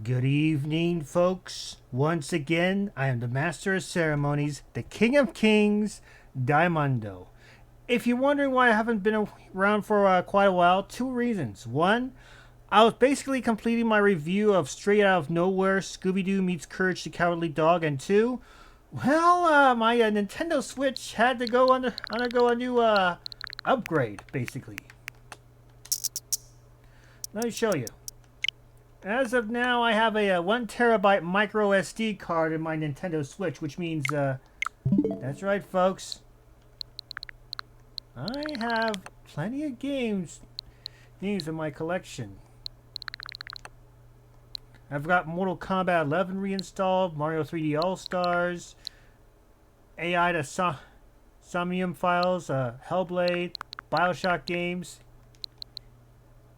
Good evening, folks. Once again, I am the Master of Ceremonies, the King of Kings, Diamondo. If you're wondering why I haven't been around for quite a while, two reasons. One, I was basically completing my review of Straight Out of Nowhere, Scooby-Doo Meets Courage the Cowardly Dog, and two, my Nintendo Switch had to undergo a new upgrade, basically. Let me show you. As of now, I have a 1 terabyte micro SD card in my Nintendo Switch, which means, that's right, folks. I have plenty of games in my collection. I've got Mortal Kombat 11 reinstalled, Mario 3D All-Stars, AI to Somnium Files, Hellblade, Bioshock games.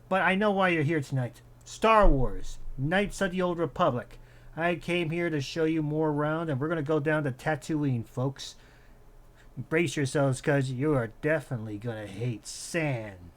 But I know why you're here tonight. Star Wars, Knights of the Old Republic. I came here to show you more around, and we're going to go down to Tatooine, folks. Brace yourselves, because you are definitely going to hate sand.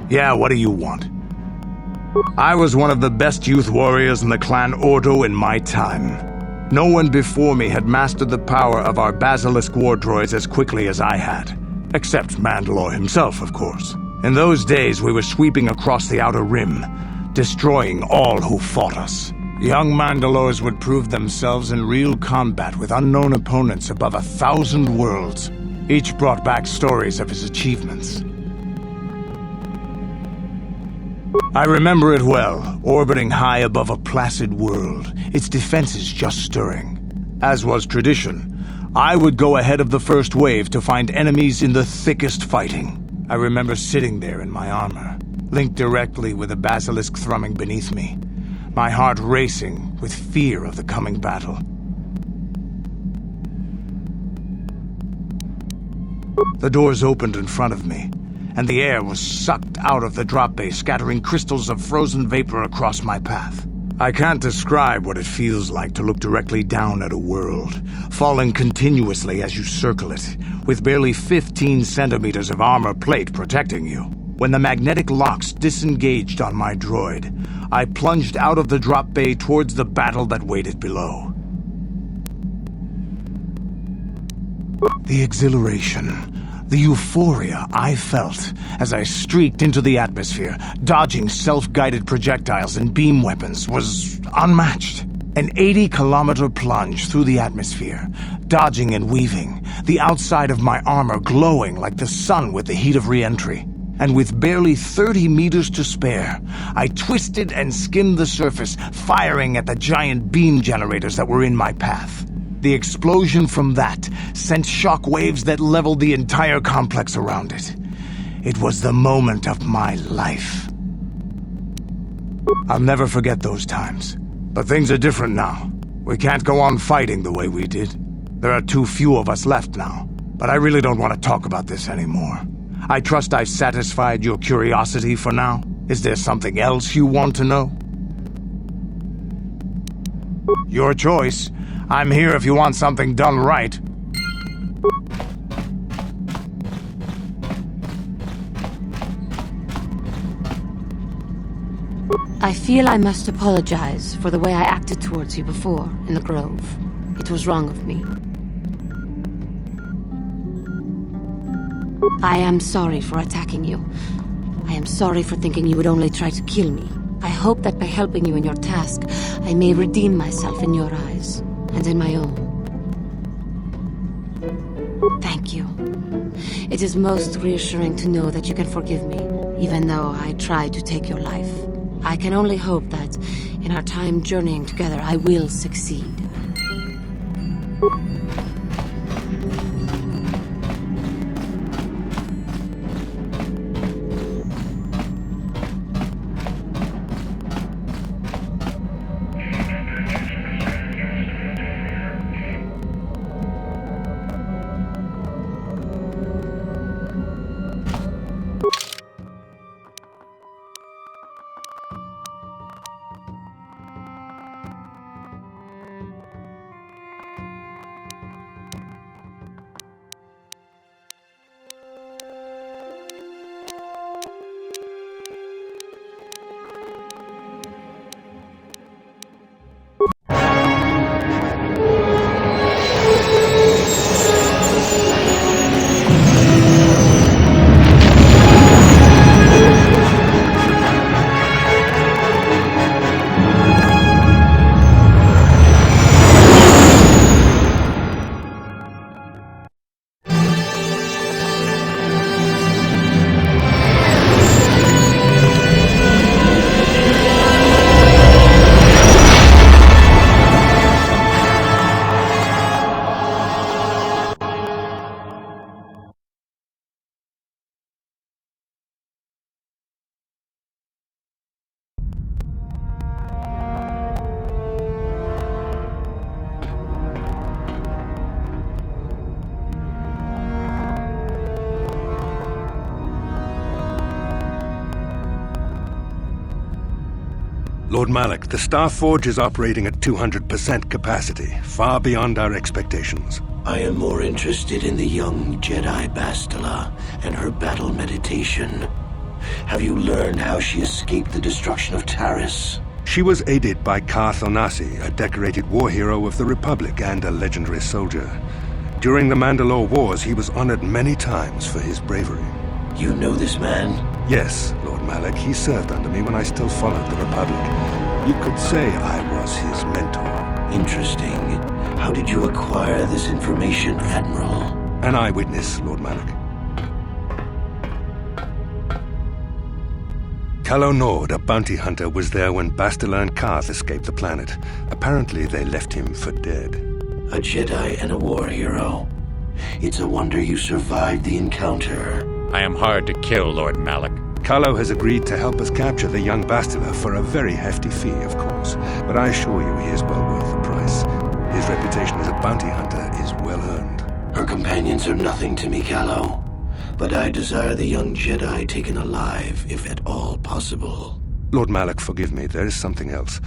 Yeah, what do you want? I was one of the best youth warriors in the clan Ordo in my time. No one before me had mastered the power of our basilisk war droids as quickly as I had. Except Mandalore himself, of course. In those days, we were sweeping across the Outer Rim, destroying all who fought us. Young Mandalores would prove themselves in real combat with unknown opponents above 1,000 worlds. Each brought back stories of his achievements. I remember it well, orbiting high above a placid world, its defenses just stirring. As was tradition, I would go ahead of the first wave to find enemies in the thickest fighting. I remember sitting there in my armor, linked directly with the basilisk thrumming beneath me, my heart racing with fear of the coming battle. The doors opened in front of me, and the air was sucked out of the drop bay, scattering crystals of frozen vapor across my path. I can't describe what it feels like to look directly down at a world, falling continuously as you circle it, with barely 15 centimeters of armor plate protecting you. When the magnetic locks disengaged on my droid, I plunged out of the drop bay towards the battle that waited below. The exhilaration, the euphoria I felt as I streaked into the atmosphere, dodging self-guided projectiles and beam weapons, was unmatched. An 80-kilometer plunge through the atmosphere, dodging and weaving, the outside of my armor glowing like the sun with the heat of re-entry. And with barely 30 meters to spare, I twisted and skimmed the surface, firing at the giant beam generators that were in my path. The explosion from that sent shock waves that leveled the entire complex around it. It was the moment of my life. I'll never forget those times. But things are different now. We can't go on fighting the way we did. There are too few of us left now. But I really don't want to talk about this anymore. I trust I've satisfied your curiosity for now. Is there something else you want to know? Your choice. I'm here if you want something done right. I feel I must apologize for the way I acted towards you before, in the Grove. It was wrong of me. I am sorry for attacking you. I am sorry for thinking you would only try to kill me. I hope that by helping you in your task, I may redeem myself in your eyes, and in my own. Thank you. It is most reassuring to know that you can forgive me, even though I tried to take your life. I can only hope that, in our time journeying together, I will succeed. Lord Malak, the Star Forge is operating at 200% capacity, far beyond our expectations. I am more interested in the young Jedi Bastila and her battle meditation. Have you learned how she escaped the destruction of Taris? She was aided by Karth Onasi, a decorated war hero of the Republic and a legendary soldier. During the Mandalore Wars, he was honored many times for his bravery. You know this man? Yes, Lord Malak, he served under me when I still followed the Republic. You could say I was his mentor. Interesting. How did you acquire this information, Admiral? An eyewitness, Lord Malak. Calo Nord, a bounty hunter, was there when Bastila and Karth escaped the planet. Apparently, they left him for dead. A Jedi and a war hero. It's a wonder you survived the encounter. I am hard to kill, Lord Malak. Calo has agreed to help us capture the young Bastila for a very hefty fee, of course. But I assure you he is well worth the price. His reputation as a bounty hunter is well earned. Her companions are nothing to me, Calo. But I desire the young Jedi taken alive, if at all possible. Lord Malak, forgive me, there is something else.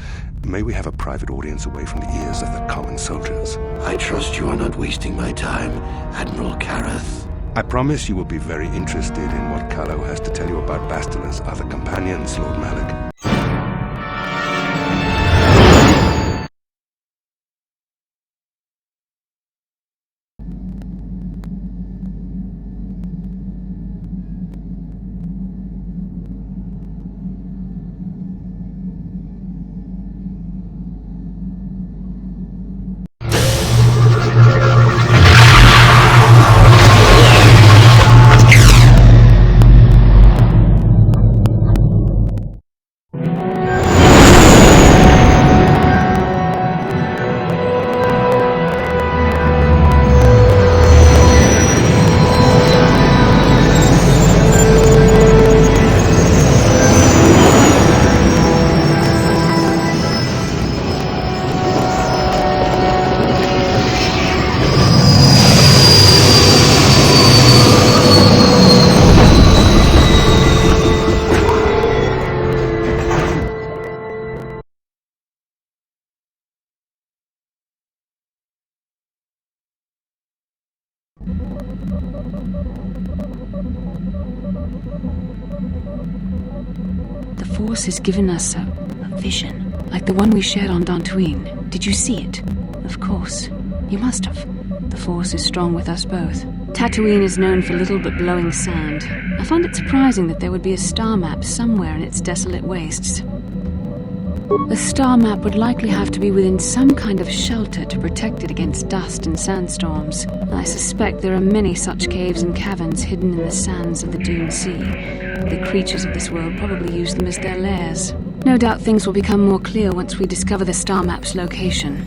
May we have a private audience away from the ears of the common soldiers? I trust you are not wasting my time, Admiral Kareth. I promise you will be very interested in what Calo has to tell you about Bastila's other companions, Lord Malak. Force has given us a vision, like the one we shared on Dantooine. Did you see it? Of course. You must have. The Force is strong with us both. Tatooine is known for little but blowing sand. I find it surprising that there would be a star map somewhere in its desolate wastes. A star map would likely have to be within some kind of shelter to protect it against dust and sandstorms. I suspect there are many such caves and caverns hidden in the sands of the Dune Sea. The creatures of this world probably use them as their lairs. No doubt things will become more clear once we discover the star map's location.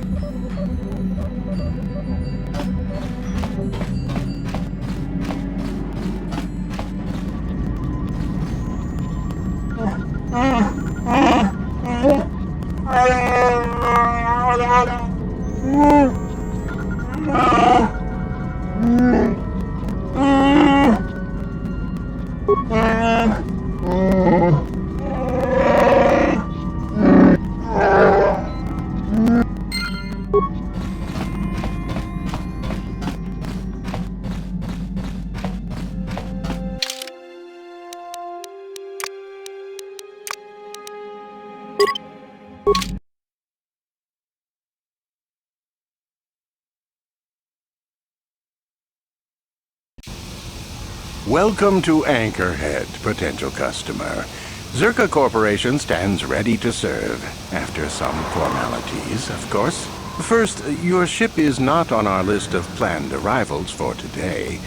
Welcome to Anchorhead, potential customer. Zerka Corporation stands ready to serve, after some formalities, of course. First, your ship is not on our list of planned arrivals for today.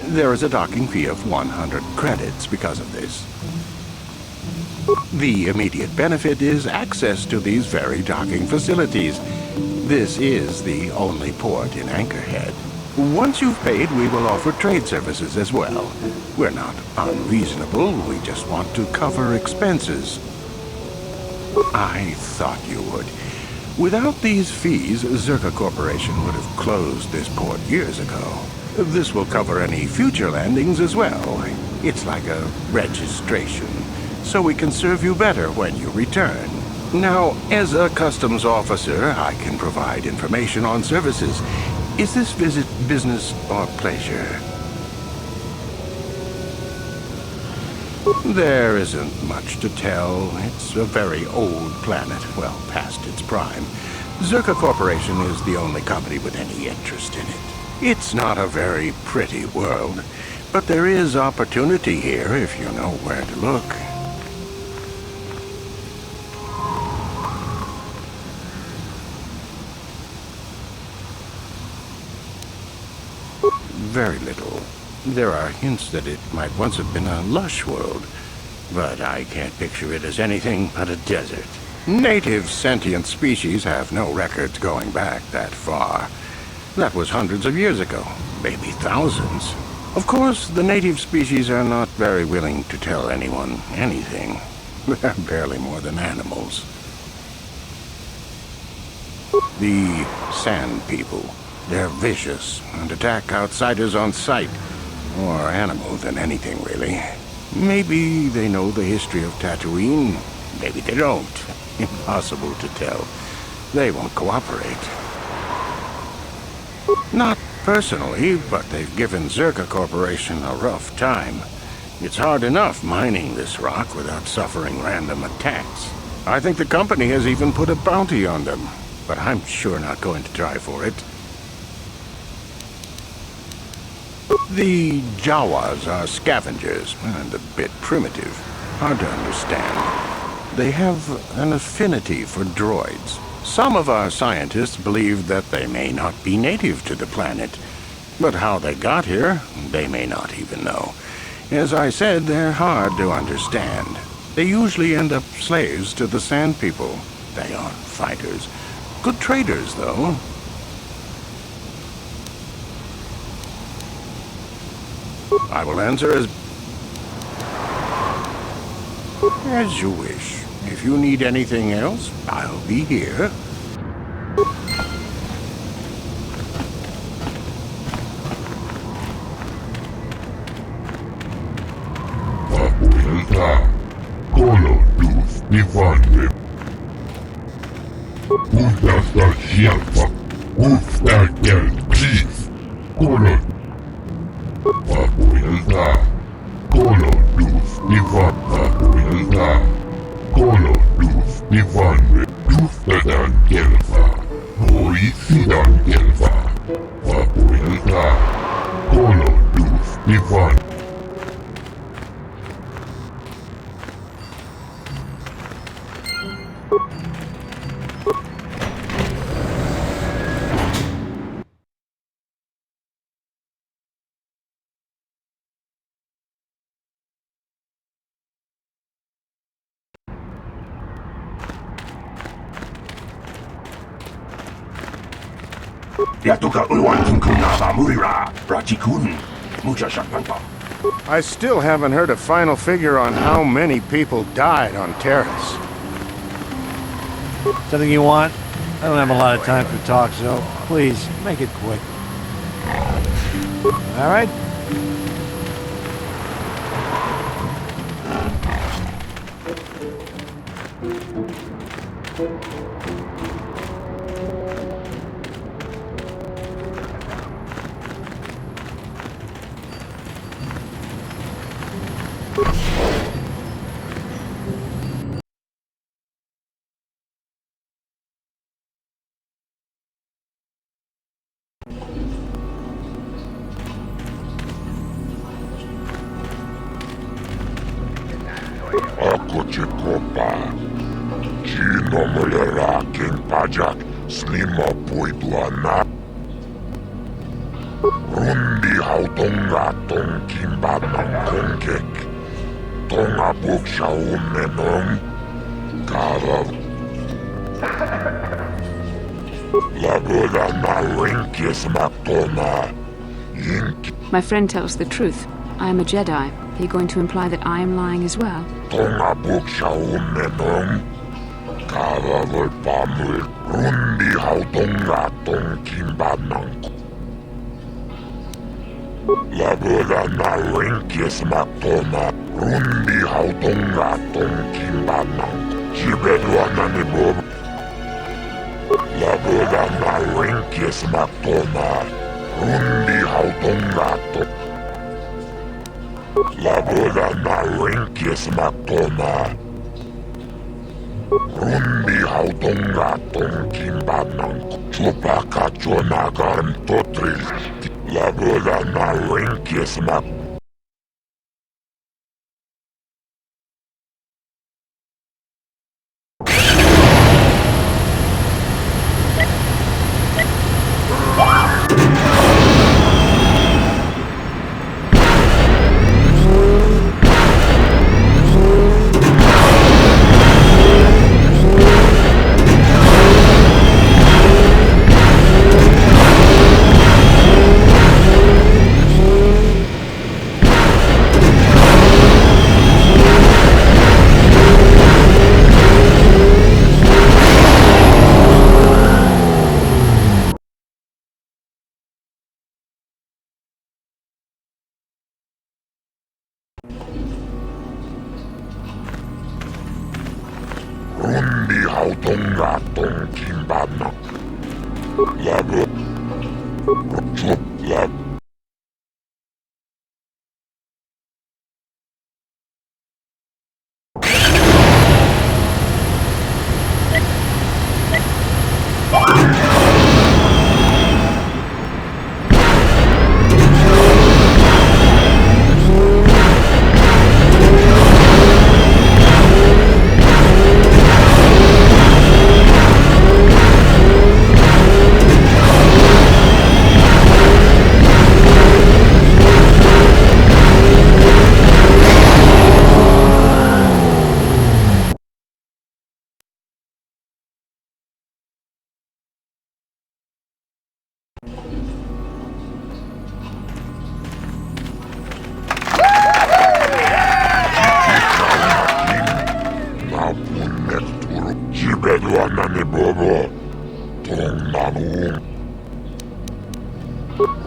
There is a docking fee of 100 credits because of this. The immediate benefit is access to these very docking facilities. This is the only port in Anchorhead. Once you've paid, we will offer trade services as well. We're not unreasonable, we just want to cover expenses. I thought you would. Without these fees, Zerka Corporation would have closed this port years ago. This will cover any future landings as well. It's like a registration, so we can serve you better when you return. Now, as a customs officer, I can provide information on services. Is this visit business or pleasure? There isn't much to tell. It's a very old planet, well past its prime. Zerka Corporation is the only company with any interest in it. It's not a very pretty world, but there is opportunity here if you know where to look. Very little. There are hints that it might once have been a lush world, but I can't picture it as anything but a desert. Native sentient species have no records going back that far. That was hundreds of years ago, maybe thousands. Of course, the native species are not very willing to tell anyone anything. They're barely more than animals. The Sand People. They're vicious and attack outsiders on sight. More animal than anything, really. Maybe they know the history of Tatooine. Maybe they don't. Impossible to tell. They won't cooperate. Not personally, but they've given Zerka Corporation a rough time. It's hard enough mining this rock without suffering random attacks. I think the company has even put a bounty on them, but I'm sure not going to try for it. The Jawas are scavengers, and a bit primitive. Hard to understand. They have an affinity for droids. Some of our scientists believe that they may not be native to the planet. But how they got here, they may not even know. As I said, they're hard to understand. They usually end up slaves to the Sand People. They aren't fighters. Good traders, though. I will answer as you wish. If you need anything else, I'll be here. Ivan Duhtadan Kelva, Moithidan Kelva, Vapoilta, Kolo Duth Ivan. Yatuka Uwan Kunkunava Murira, Rachikun, Mucha Shakpanpa. I still haven't heard a final figure on how many people died on Terrace. Something you want? I don't have a lot of time for talk, so please, make it quick. Alright? Ako cię kopa. Cino mlera ken pajak snima poidla na. Rundi hautonga tong kimba ng kongkek. Tonga buksha umenong. Kara. Lagoda na winkis maktona. Yink. My friend tells the truth. I am a Jedi. Are you going to imply that I am lying as well? Tonga buksha umenong. Kara volpamul. Rundi hautonga tong kimba ng Lagoda na winkis maktona. Rundi hautonga tong kimba ng Sibedwa na ni Bob. Lagoda na winkis maktona. Rundi hautonga tong Lagoda na winkis maktona. Rundi hautonga tong kimba ng Chupaka chonagan totril. Lagoda na winkis maktona. Rundi hautonga tong kimba ng Lago. Chup lag. Sibedwa na ni Bobo. Tong nanung.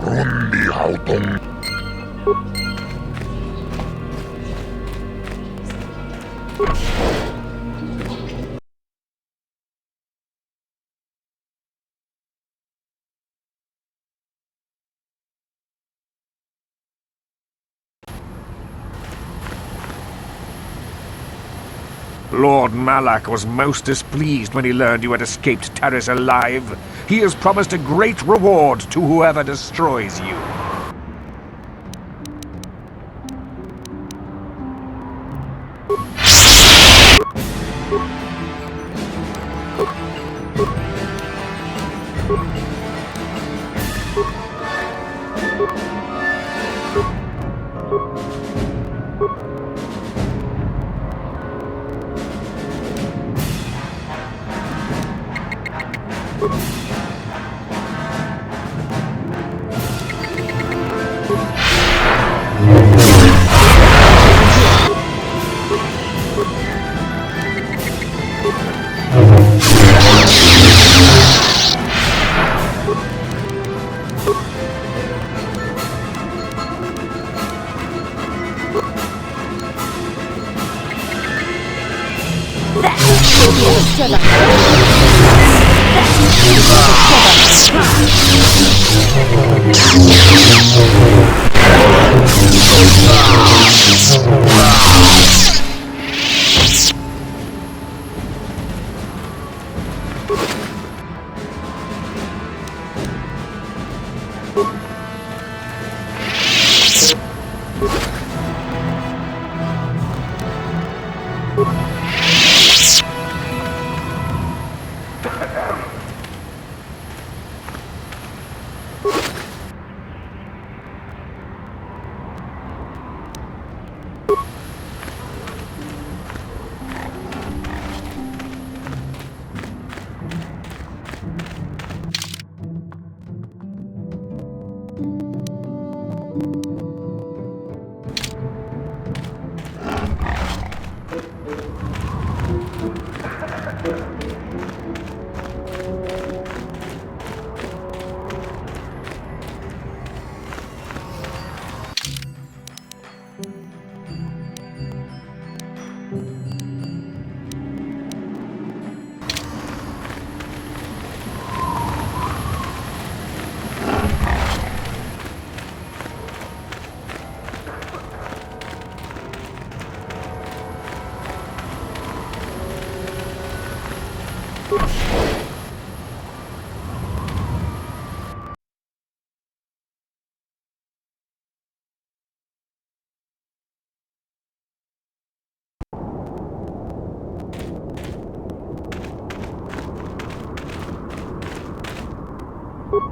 Rundi hautong. Lord Malak was most displeased when he learned you had escaped Taris alive. He has promised a great reward to whoever destroys you.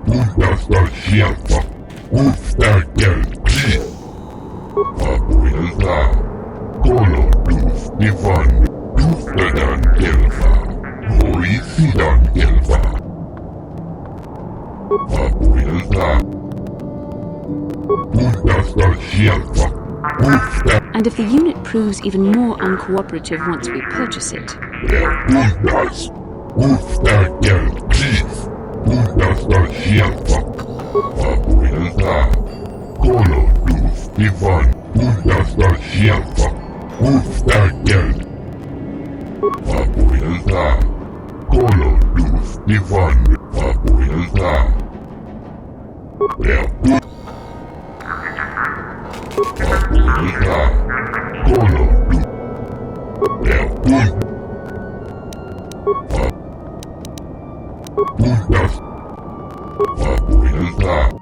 Puhdasta sieltä, puhtaa kelki. Vapuilta, kolotus, Ivan, puhtadan kelvaa, hoisidan kelvaa. Vapuilta, puhdasta sieltä, puhtaa. And if the unit proves even more uncooperative once we purchase it, Puhdas, puhtaa kelki. Puhdasta sieltä, vapuilta, kolotus, Ivan, puhdasta sieltä, puhtaa kelki. Vapuilta, kolotus, Ivan, vapuilta. Vapuilta, kolotus, puhdas, vapuilta.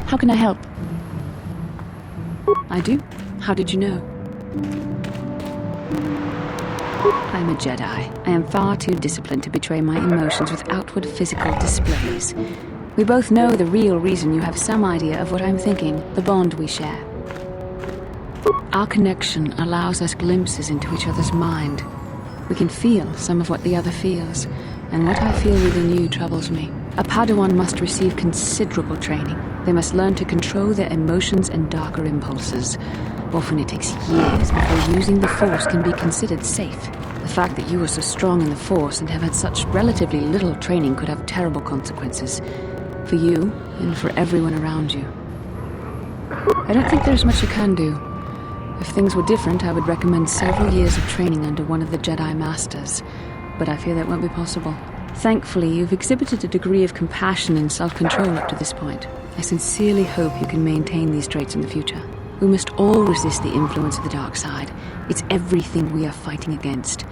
How can I help? I do? How did you know? I'm a Jedi. I am far too disciplined to betray my emotions with outward physical displays. We both know the real reason you have some idea of what I'm thinking, the bond we share. Our connection allows us glimpses into each other's mind. We can feel some of what the other feels, and what I feel within you troubles me. A Padawan must receive considerable training. They must learn to control their emotions and darker impulses. Often it takes years before using the Force can be considered safe. The fact that you are so strong in the Force and have had such relatively little training could have terrible consequences. For you, and for everyone around you. I don't think there's much you can do. If things were different, I would recommend several years of training under one of the Jedi Masters. But I fear that won't be possible. Thankfully, you've exhibited a degree of compassion and self-control up to this point. I sincerely hope you can maintain these traits in the future. We must all resist the influence of the dark side. It's everything we are fighting against.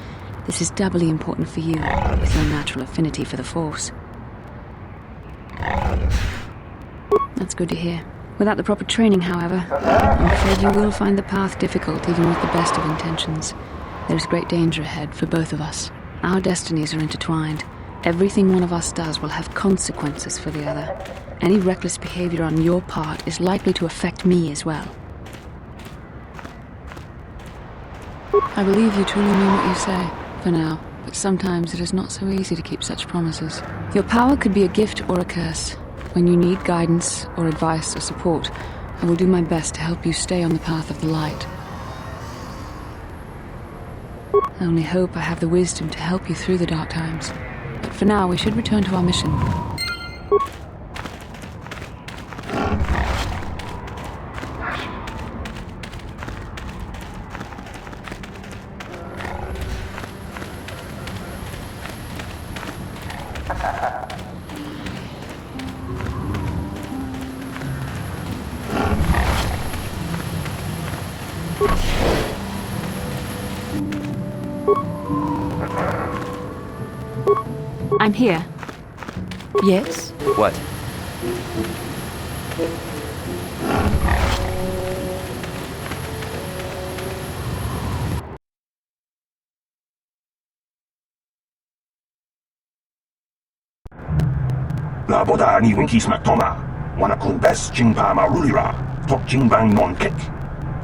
This is doubly important for you, with your natural affinity for the Force. That's good to hear. Without the proper training, however, I'm afraid you will find the path difficult even with the best of intentions. There's great danger ahead for both of us. Our destinies are intertwined. Everything one of us does will have consequences for the other. Any reckless behavior on your part is likely to affect me as well. I believe you truly mean what you say, for now, but sometimes it is not so easy to keep such promises. Your power could be a gift or a curse. When you need guidance or advice or support, I will do my best to help you stay on the path of the light. I only hope I have the wisdom to help you through the dark times. But for now, we should return to our mission. I'm here. Yes? What? La boda ni winkis maktoma, wana kun bes jingpa marulira, tok jingbang non kek,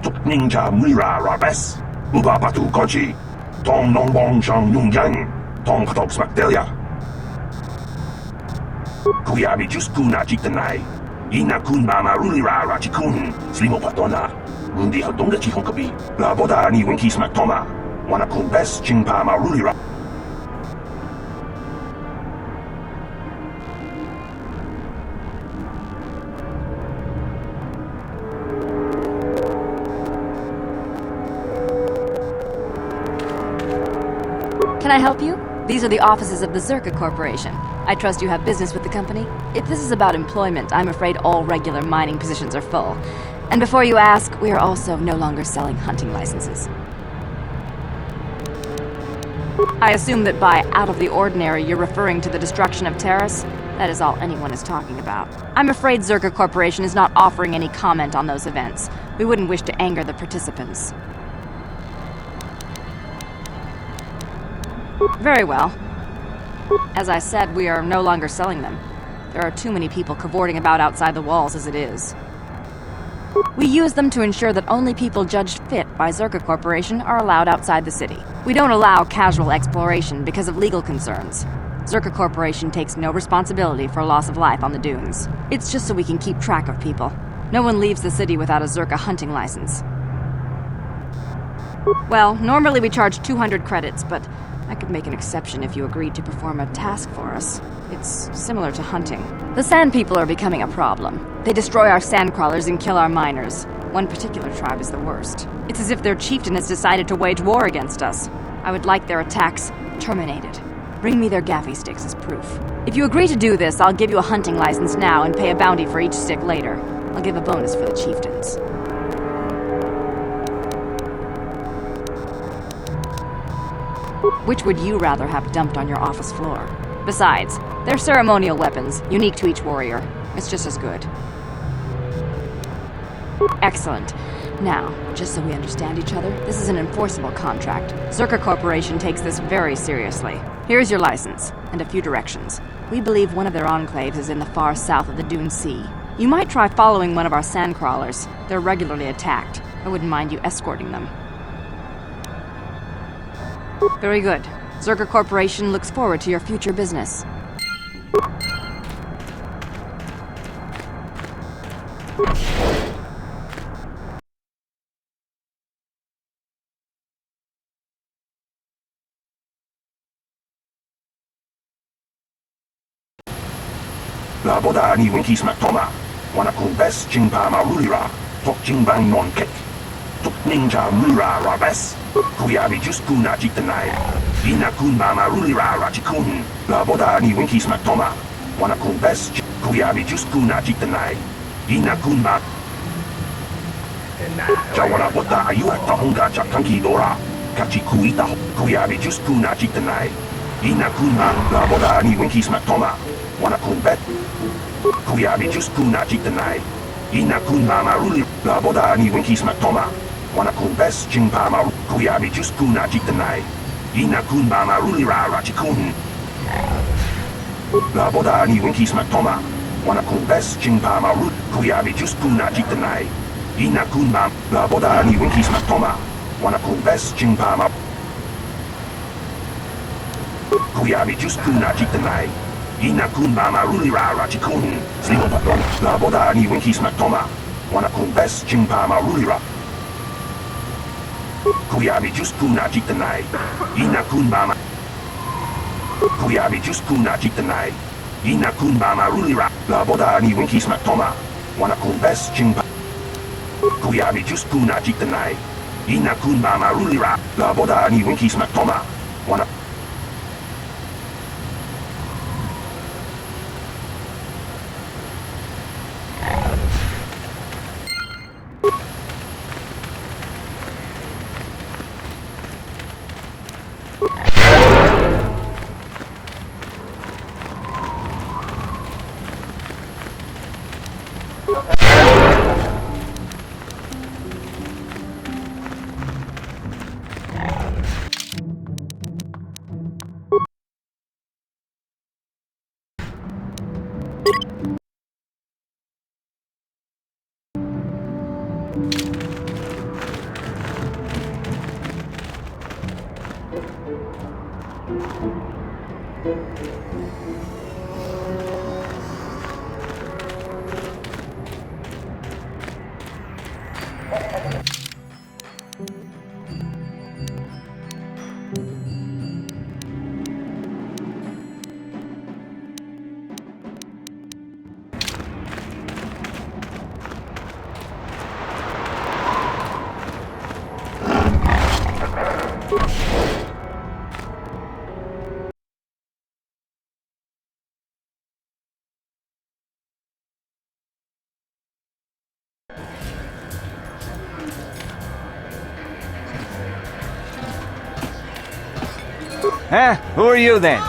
tok ninja mulira rabes, uba patu koji, tong nongbong shang yung yang, tong patok smakdelia. Kuyabi juskuna jitanai, ina kun marulira rachikun, slimo patona, rundi hadonga chihonkabi, la boda ni winkis maktoma, wana kun bes jingpa marulira. Can I help you? These are the offices of the Zerka Corporation. I trust you have business with the company? If this is about employment, I'm afraid all regular mining positions are full. And before you ask, we are also no longer selling hunting licenses. I assume that by out of the ordinary, you're referring to the destruction of Terrace? That is all anyone is talking about. I'm afraid Zerka Corporation is not offering any comment on those events. We wouldn't wish to anger the participants. Very well. As I said, we are no longer selling them. There are too many people cavorting about outside the walls as it is. We use them to ensure that only people judged fit by Zerka Corporation are allowed outside the city. We don't allow casual exploration because of legal concerns. Zerka Corporation takes no responsibility for loss of life on the dunes. It's just so we can keep track of people. No one leaves the city without a Zerka hunting license. Well, normally we charge 200 credits, but I could make an exception if you agreed to perform a task for us. It's similar to hunting. The Sand People are becoming a problem. They destroy our sandcrawlers and kill our miners. One particular tribe is the worst. It's as if their chieftain has decided to wage war against us. I would like their attacks terminated. Bring me their gaffy sticks as proof. If you agree to do this, I'll give you a hunting license now and pay a bounty for each stick later. I'll give a bonus for the chieftains. Which would you rather have dumped on your office floor? Besides, they're ceremonial weapons, unique to each warrior. It's just as good. Excellent. Now, just so we understand each other, this is an enforceable contract. Zerka Corporation takes this very seriously. Here's your license, and a few directions. We believe one of their enclaves is in the far south of the Dune Sea. You might try following one of our sandcrawlers. They're regularly attacked. I wouldn't mind you escorting them. Very good. Zerka Corporation looks forward to your future business. La boda ni winkis matoma. Wana kung bes jingpa marulira. Tok jingbang non kek. Tok ninja mura rabes. Kuyabi just kuna jitanai. Ina kun marulira rajikun. La boda ni winkis matoma. Wana kung bes kuyabi just kuna jitanai. Ina kun ma. Jawana boda ayu at tahonga jakanki dora. Kachi kuita kuyabi just kuna jitanai. Ina kun ma. La boda ni winkis matoma. Wana kung bet. Kuyabi just kuna jitanai. Ina kun maruli. La boda ni winkis matoma. Wana kung bes jingpa maru. Kuyabi just kuna jitanai. Ina kun maruli rajikun. La boda ni winkis matoma. Wana kung bes jingpa maru. Kuyabi just kuna jitanai. Ina kun ma. La boda ni winkis matoma. Wana kung bes jingpa ma. Kuyabi just kuna jitanai. Ina kun maruli rajikun. Sligo patron. La boda ni winkis matoma. Wana kung bes jingpa maruli ra. Kuyabi just kuna jitanai. Ina kun mama. Kuyabi just kuna jitanai. Ina kun maruli ra. La boda ni winkis matoma. Wana kung bes jingpa. Kuyabi just kuna jitanai. Ina kun maruli ra. La boda ni winkis matoma. Wana. Huh? Who are you then?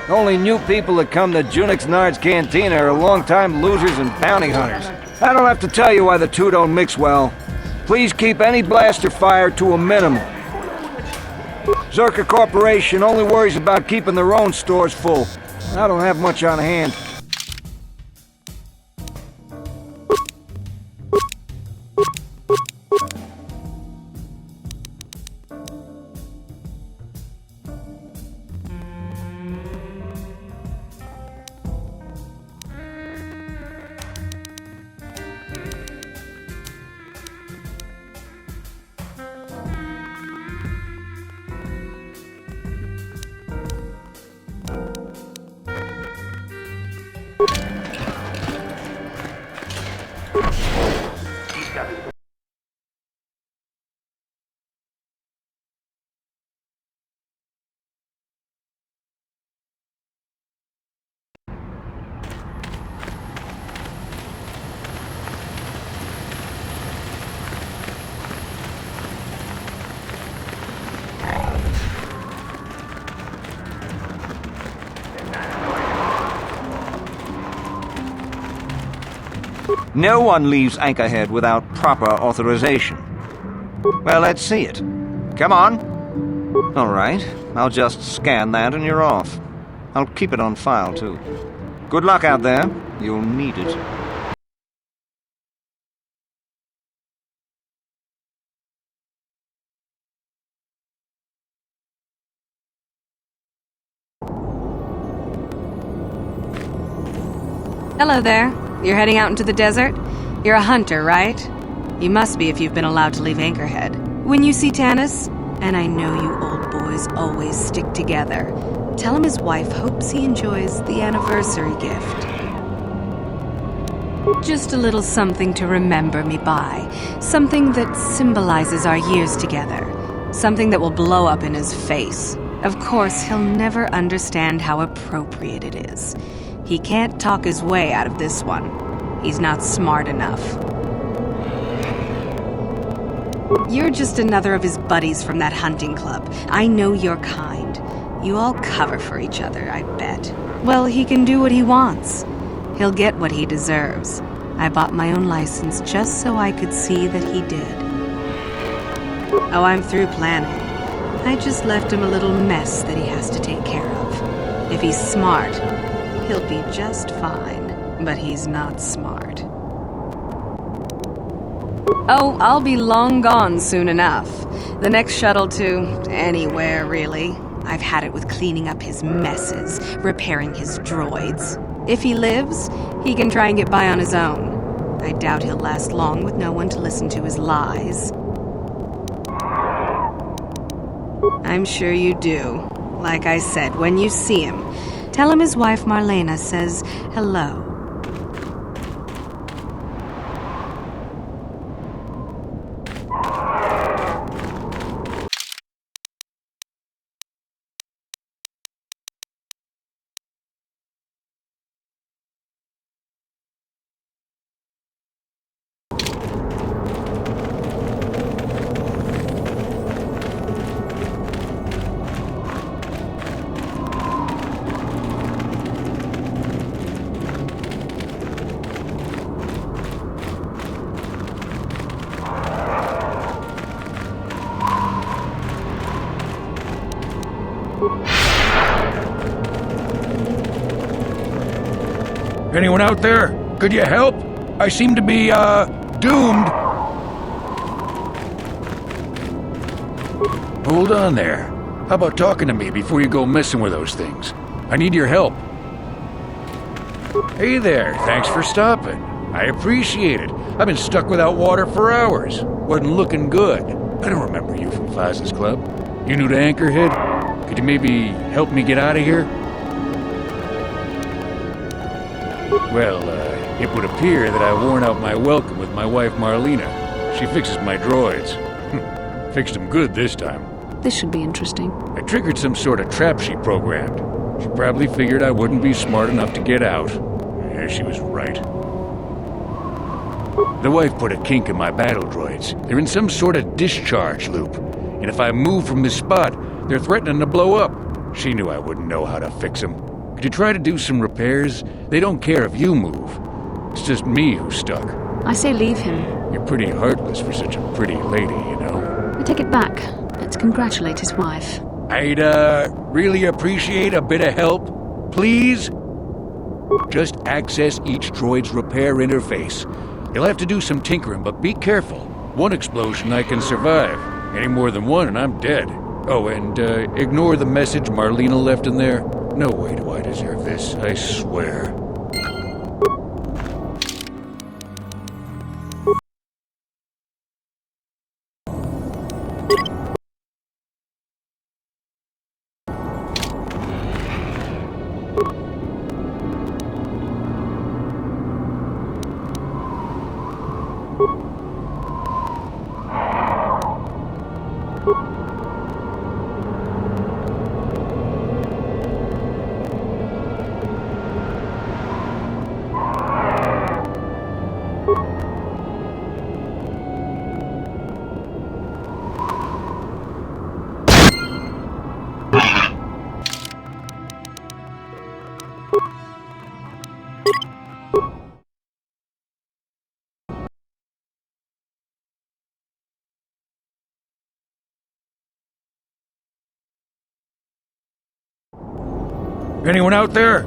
The only new people that come to Junix Nard's Cantina are long-time losers and bounty hunters. I don't have to tell you why the two don't mix well. Please keep any blaster fire to a minimum. Zerka Corporation only worries about keeping their own stores full. I don't have much on hand. No one leaves Anchorhead without proper authorization. Well, let's see it. Come on. All right, I'll just scan that and you're off. I'll keep it on file, too. Good luck out there. You'll need it. Hello there. You're heading out into the desert? You're a hunter, right? You must be if you've been allowed to leave Anchorhead. When you see Tanis, and I know you old boys always stick together, tell him his wife hopes he enjoys the anniversary gift. Just a little something to remember me by. Something that symbolizes our years together. Something that will blow up in his face. Of course, he'll never understand how appropriate it is. He can't talk his way out of this one. He's not smart enough. You're just another of his buddies from that hunting club. I know your kind. You all cover for each other, I bet. Well, he can do what he wants. He'll get what he deserves. I bought my own license just so I could see that he did. Oh, I'm through planning. I just left him a little mess that he has to take care of. If he's smart, he'll be just fine. But he's not smart. Oh, I'll be long gone soon enough. The next shuttle to anywhere, really. I've had it with cleaning up his messes, repairing his droids. If he lives, he can try and get by on his own. I doubt he'll last long with no one to listen to his lies. I'm sure you do. Like I said, when you see him, tell him his wife Marlena says hello. Anyone out there? Could you help? I seem to be, doomed. Hold on there. How about talking to me before you go messing with those things? I need your help. Hey there, thanks for stopping. I appreciate it. I've been stuck without water for hours. Wasn't looking good. I don't remember you from Faz's Club. You new to Anchorhead? Could you maybe help me get out of here? Well, it would appear that I've worn out my welcome with my wife Marlena. She fixes my droids. Fixed them good this time. This should be interesting. I triggered some sort of trap she programmed. She probably figured I wouldn't be smart enough to get out. Yeah, she was right. The wife put a kink in my battle droids. They're in some sort of discharge loop. And if I move from this spot, they're threatening to blow up. She knew I wouldn't know how to fix them. Could you try to do some repairs? They don't care if you move. It's just me who's stuck. I say leave him. You're pretty heartless for such a pretty lady, you know. I take it back. Let's congratulate his wife. I'd, really appreciate a bit of help. Please? Just access each droid's repair interface. You'll have to do some tinkering, but be careful. One explosion I can survive. Any more than one and I'm dead. Oh, and, ignore the message Marlena left in there. No way do I deserve this, I swear. Anyone out there?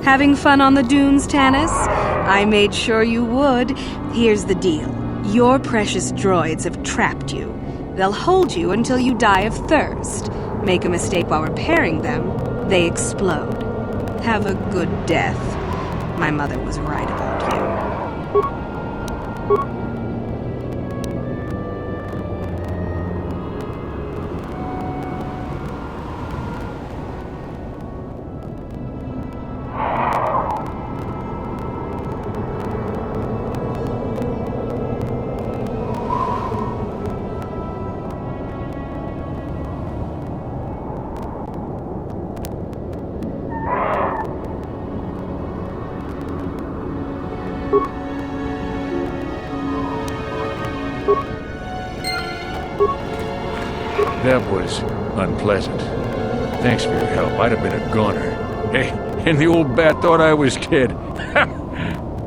Having fun on the dunes, Tanis? I made sure you would. Here's the deal. Your precious droids have trapped you. They'll hold you until you die of thirst. Make a mistake while repairing them, they explode. Have a good death. My mother was right about you. That was unpleasant. Thanks for your help. I'd have been a goner. Hey, and the old bat thought I was dead.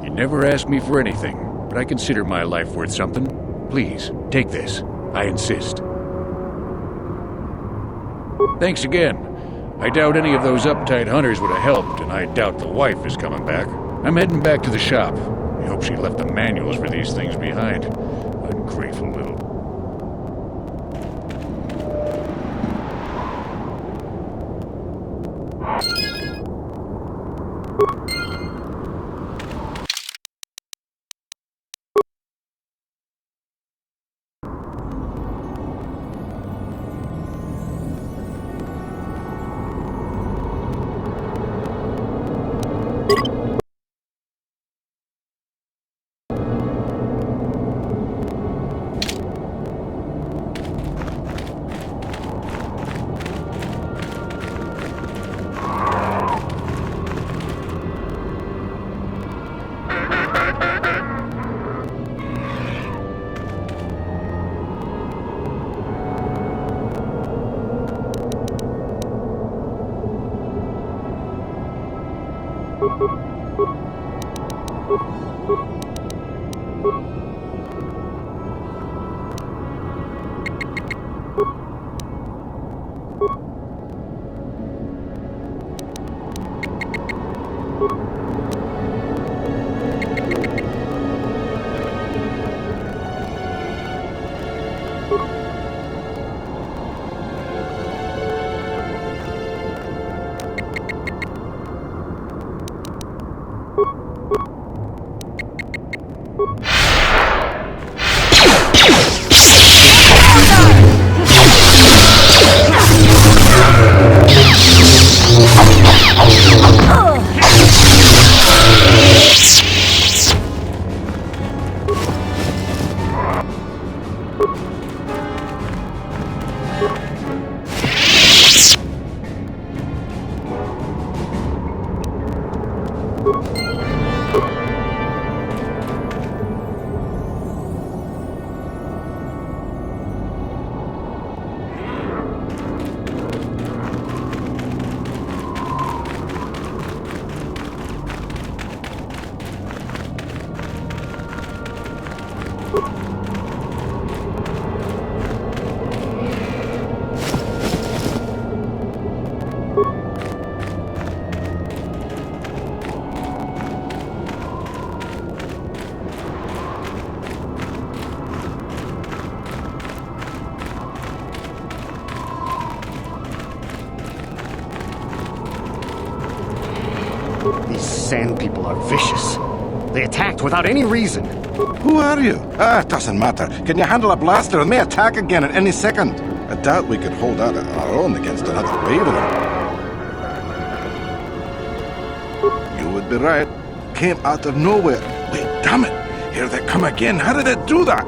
You never asked me for anything, but I consider my life worth something. Please, take this. I insist. Thanks again. I doubt any of those uptight hunters would have helped, and I doubt the wife is coming back. I'm heading back to the shop. I hope she left the manuals for these things behind. Ungrateful little... Sand people are vicious. They attacked without any reason. Who are you? It doesn't matter. Can you handle a blaster and may attack again at any second? I doubt we could hold out on our own against another wave of them. You would be right. Came out of nowhere. Wait, damn it! Here they come again. How did it do that?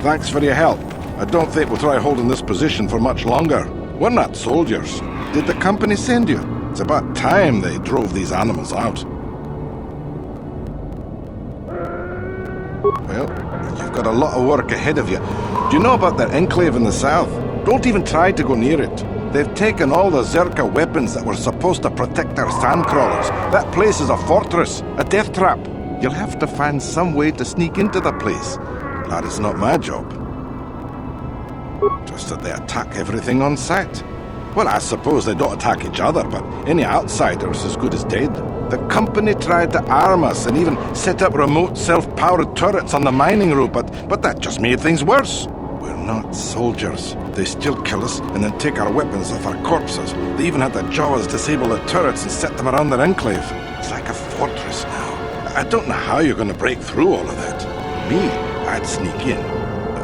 Thanks for your help. I don't think we'll try holding this position for much longer. We're not soldiers. Did the company send you? It's about time they drove these animals out. Well, you've got a lot of work ahead of you. Do you know about their enclave in the south? Don't even try to go near it. They've taken all the Zerka weapons that were supposed to protect our sandcrawlers. That place is a fortress, a death trap. You'll have to find some way to sneak into the place. That is not my job. Just that they attack everything on sight. Well, I suppose they don't attack each other, but any outsider's as good as dead. The company tried to arm us and even set up remote self-powered turrets on the mining route, but that just made things worse. We're not soldiers. They still kill us and then take our weapons off our corpses. They even had the Jawas disable the turrets and set them around their enclave. It's like a fortress now. I don't know how you're going to break through all of that. Me, I'd sneak in.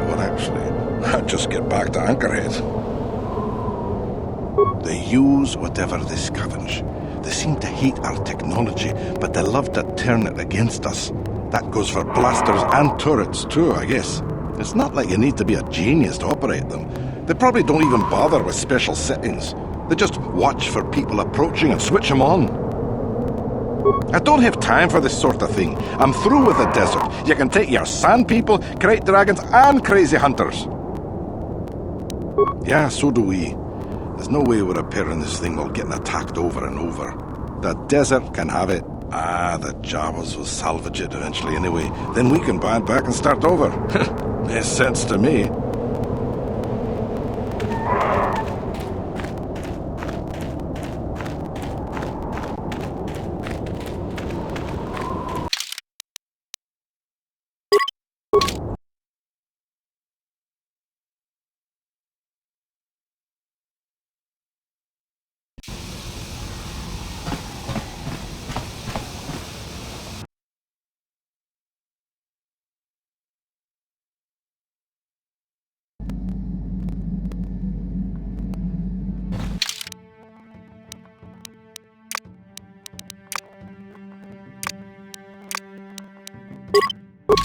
Well, actually, I'd just get back to Anchorhead. They use whatever they scavenge. They seem to hate our technology, but they love to turn it against us. That goes for blasters and turrets too, I guess. It's not like you need to be a genius to operate them. They probably don't even bother with special settings. They just watch for people approaching and switch them on. I don't have time for this sort of thing. I'm through with the desert. You can take your sand people, crate dragons, and crazy hunters. Yeah, so do we. There's no way we're repairing this thing while getting attacked over and over. The desert can have it. The Jawas will salvage it eventually anyway. Then we can buy it back and start over. Makes sense to me. What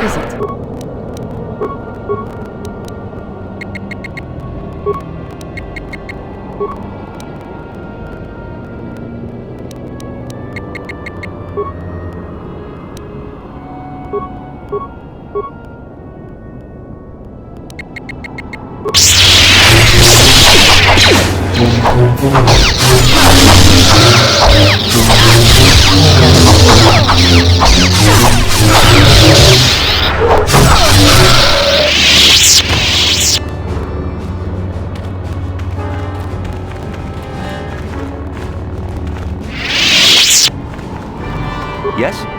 is it? Yes?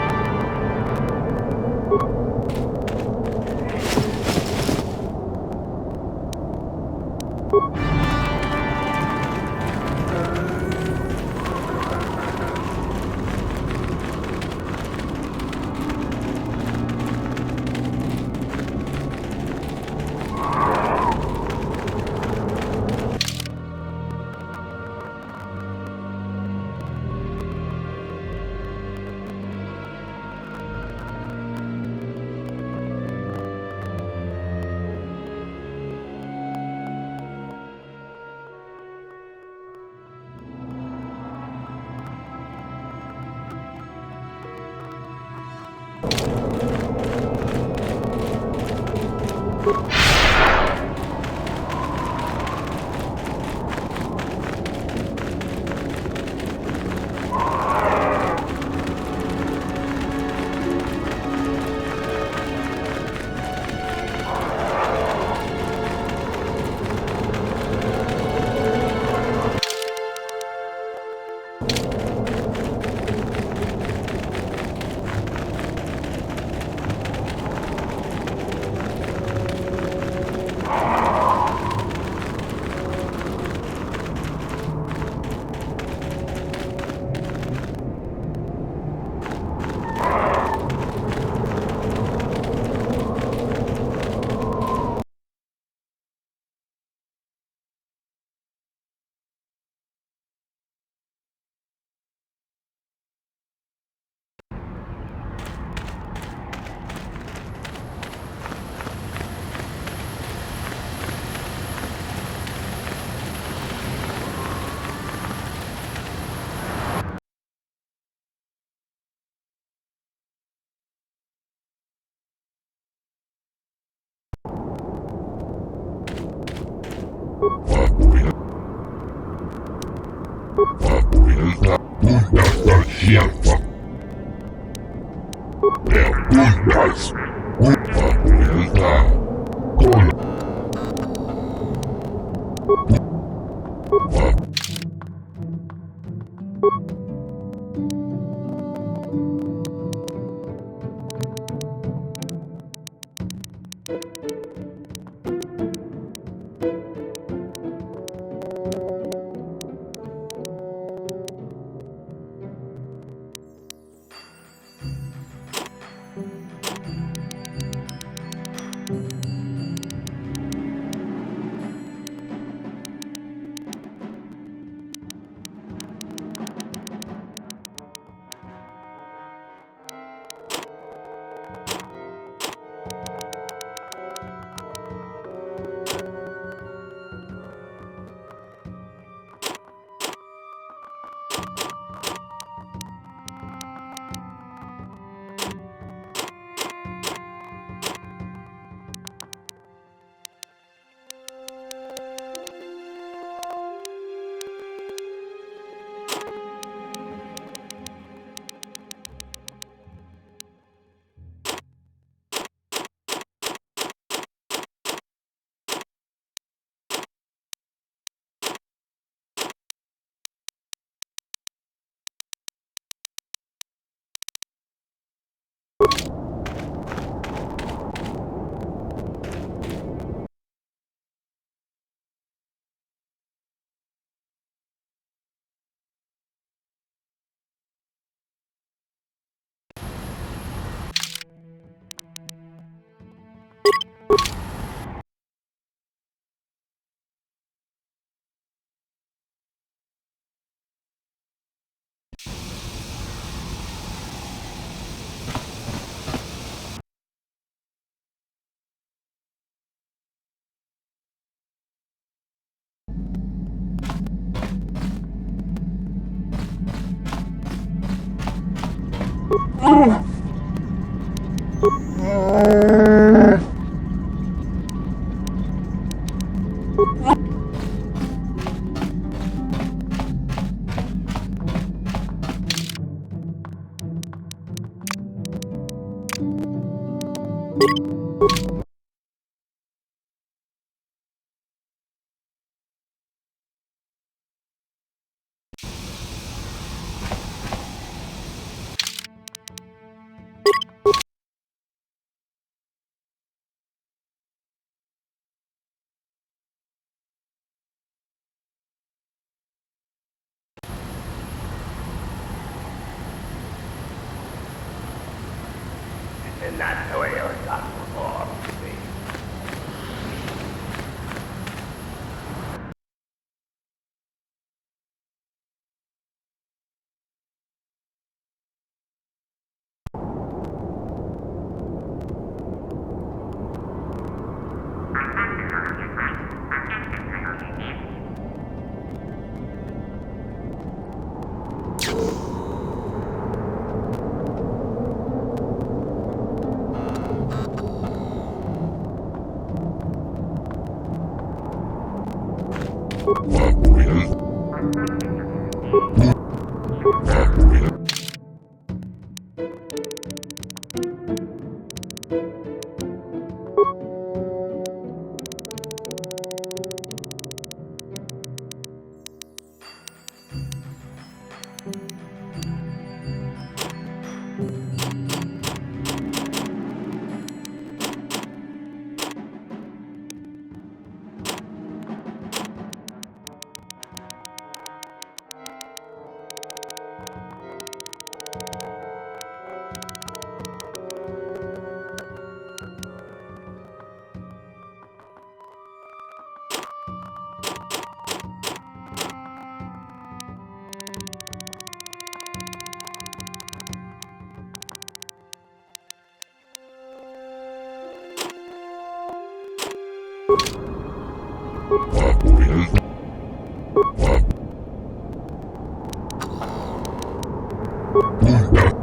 And that's the way it was done before.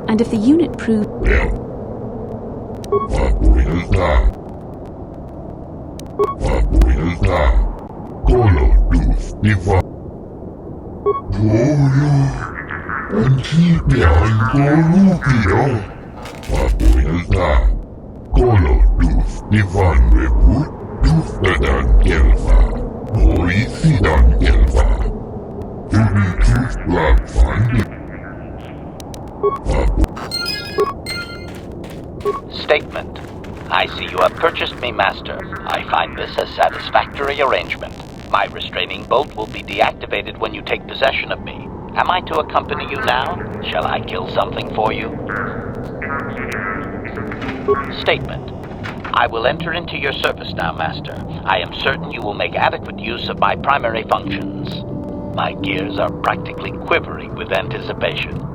And if the unit proved... Statement. I see you have purchased me, Master. I find this a satisfactory arrangement. My restraining bolt will be deactivated when you take possession of me. Am I to accompany you now? Shall I kill something for you? Statement. I will enter into your service now, Master. I am certain you will make adequate use of my primary functions. My gears are practically quivering with anticipation.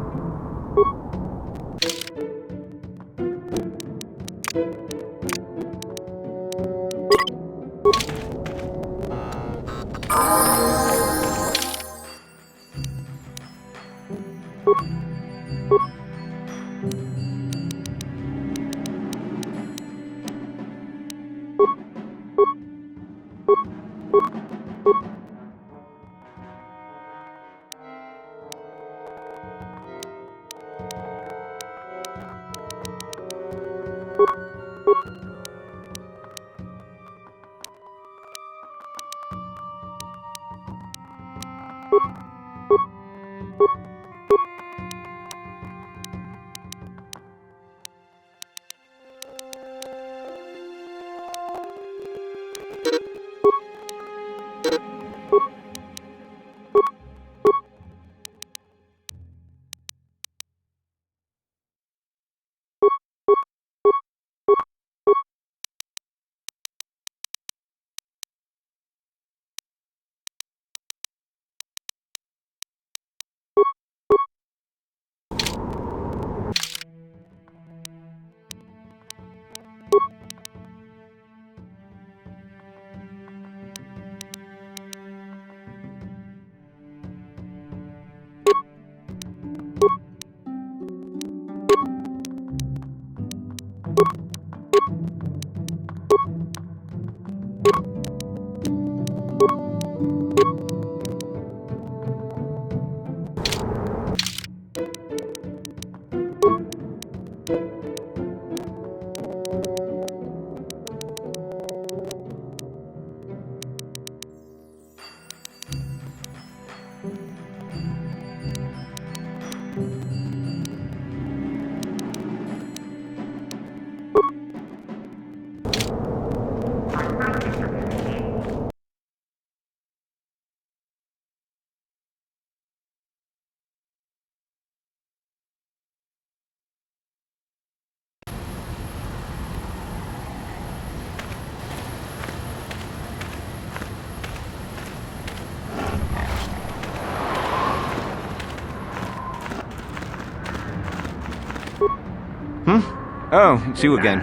Oh, it's you again.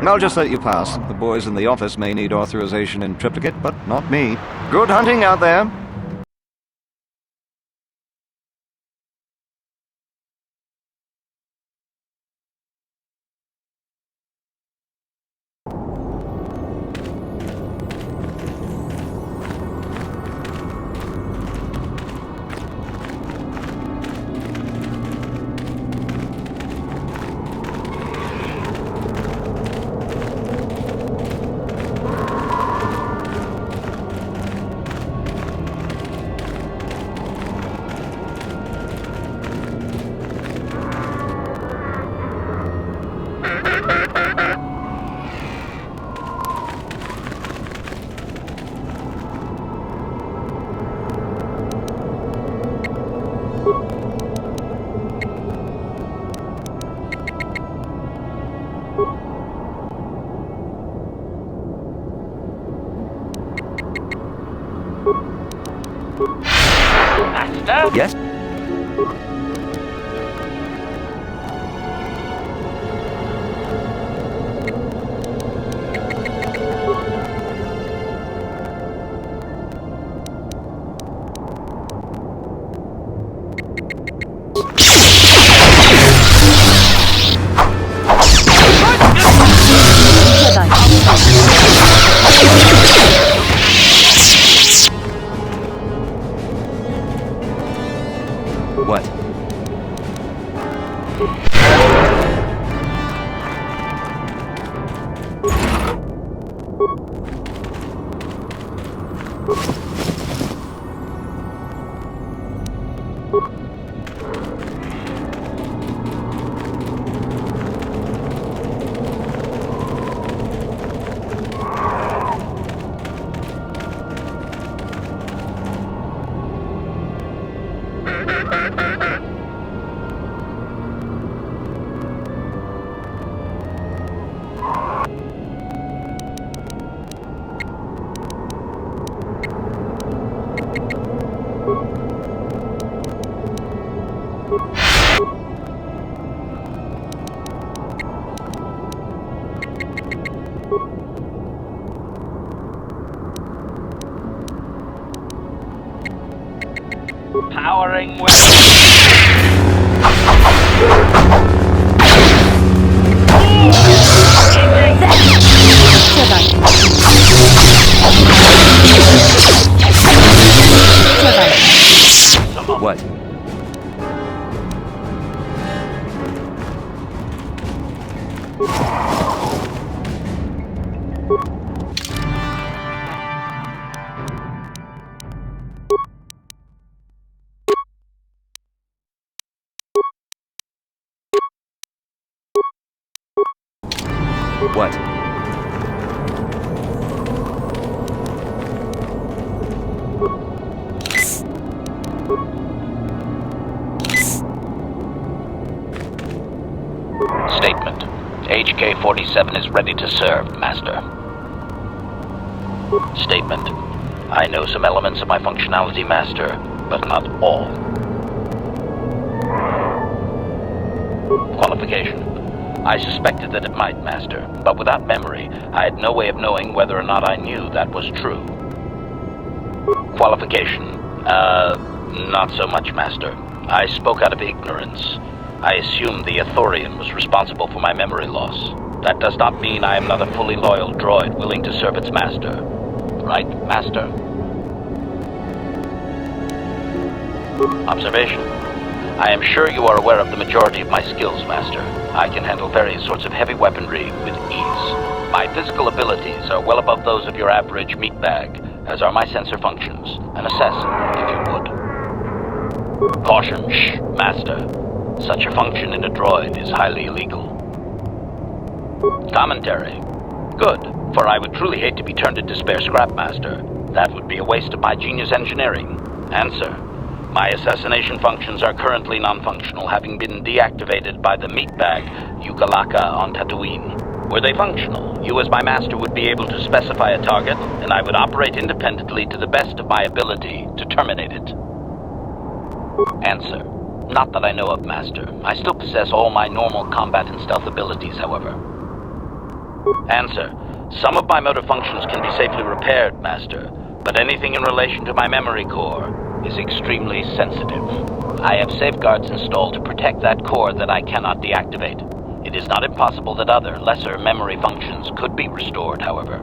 I'll just let you pass. The boys in the office may need authorization in triplicate, but not me. Good hunting out there. Master? Yes? What? Powering with... What? What? Statement. HK-47 is ready to serve, Master. Statement. I know some elements of my functionality, Master, but not all. Qualification. I suspected that it might, Master, but without memory, I had no way of knowing whether or not I knew that was true. Qualification. Not so much, Master. I spoke out of ignorance. I assumed the Athorian was responsible for my memory loss. That does not mean I am not a fully loyal droid willing to serve its master. Right, Master? Observation. I am sure you are aware of the majority of my skills, Master. I can handle various sorts of heavy weaponry with ease. My physical abilities are well above those of your average meatbag, as are my sensor functions. An assassin, if you would. Caution, shh, Master. Such a function in a droid is highly illegal. Commentary. Good, for I would truly hate to be turned into spare scrap, Master. That would be a waste of my genius engineering. Answer. My assassination functions are currently non-functional, having been deactivated by the meatbag Yukalaka on Tatooine. Were they functional, you as my master would be able to specify a target, and I would operate independently to the best of my ability to terminate it. Answer. Not that I know of, Master. I still possess all my normal combat and stealth abilities, however. Answer. Some of my motor functions can be safely repaired, Master, but anything in relation to my memory core is extremely sensitive. I have safeguards installed to protect that core that I cannot deactivate. It is not impossible that other, lesser memory functions could be restored, however.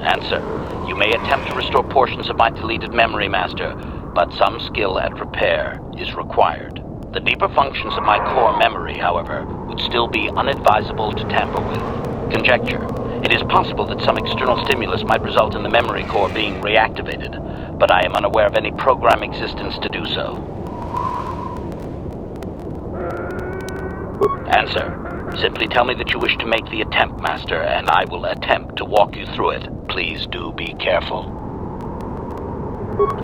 Answer. You may attempt to restore portions of my deleted memory, Master, but some skill at repair is required. The deeper functions of my core memory, however, would still be unadvisable to tamper with. Conjecture. It is possible that some external stimulus might result in the memory core being reactivated, but I am unaware of any program existence to do so. Answer. Simply tell me that you wish to make the attempt, Master, and I will attempt to walk you through it. Please do be careful.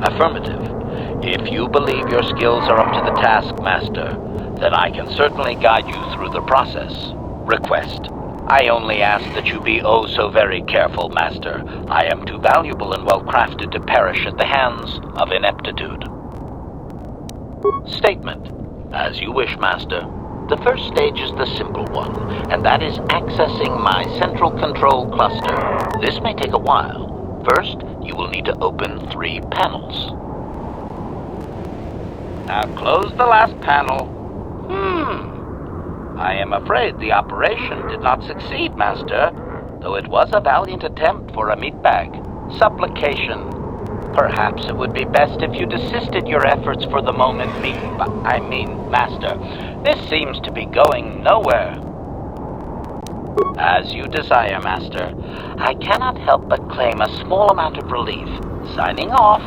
Affirmative. If you believe your skills are up to the task, Master, then I can certainly guide you through the process. Request. I only ask that you be oh so very careful, Master. I am too valuable and well-crafted to perish at the hands of ineptitude. Statement. As you wish, Master. The first stage is the simple one, and that is accessing my central control cluster. This may take a while. First, you will need to open 3 panels. Now close the last panel. I am afraid the operation did not succeed, Master, though it was a valiant attempt for a meatbag. Supplication. Perhaps it would be best if you desisted your efforts for the moment, Master. This seems to be going nowhere. As you desire, Master. I cannot help but claim a small amount of relief. Signing off.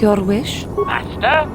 Your wish? Master?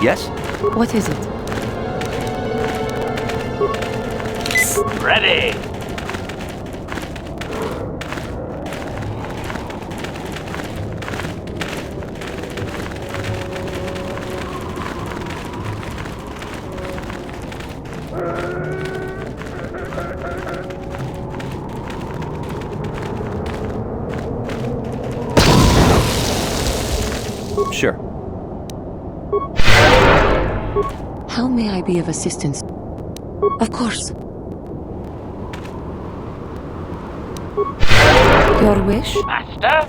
Yes? What is it? Ready! Sure. How may I be of assistance? Of course. Your wish? Master?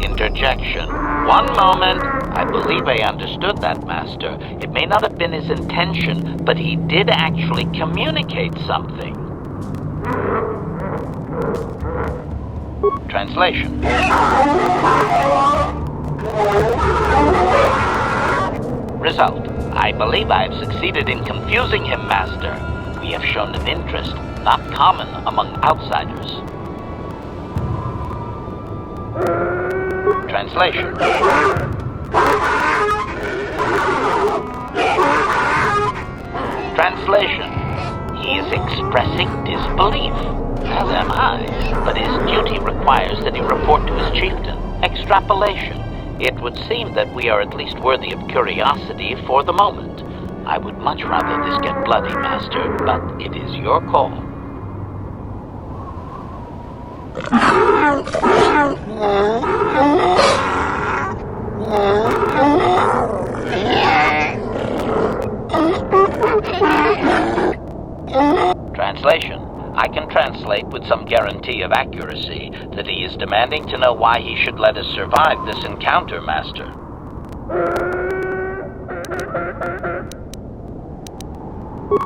Interjection. One moment. I believe I understood that, Master. It may not have been his intention, but he did actually communicate something. Translation. Result. I believe I have succeeded in confusing him, Master. We have shown an interest not common among outsiders. Translation. Translation. He is expressing disbelief, as am I, but his duty requires that he report to his chieftain. Extrapolation. It would seem that we are at least worthy of curiosity for the moment. I would much rather this get bloody, Master, but it is your call. Translation. I can translate with some guarantee of accuracy that he is demanding to know why he should let us survive this encounter, Master.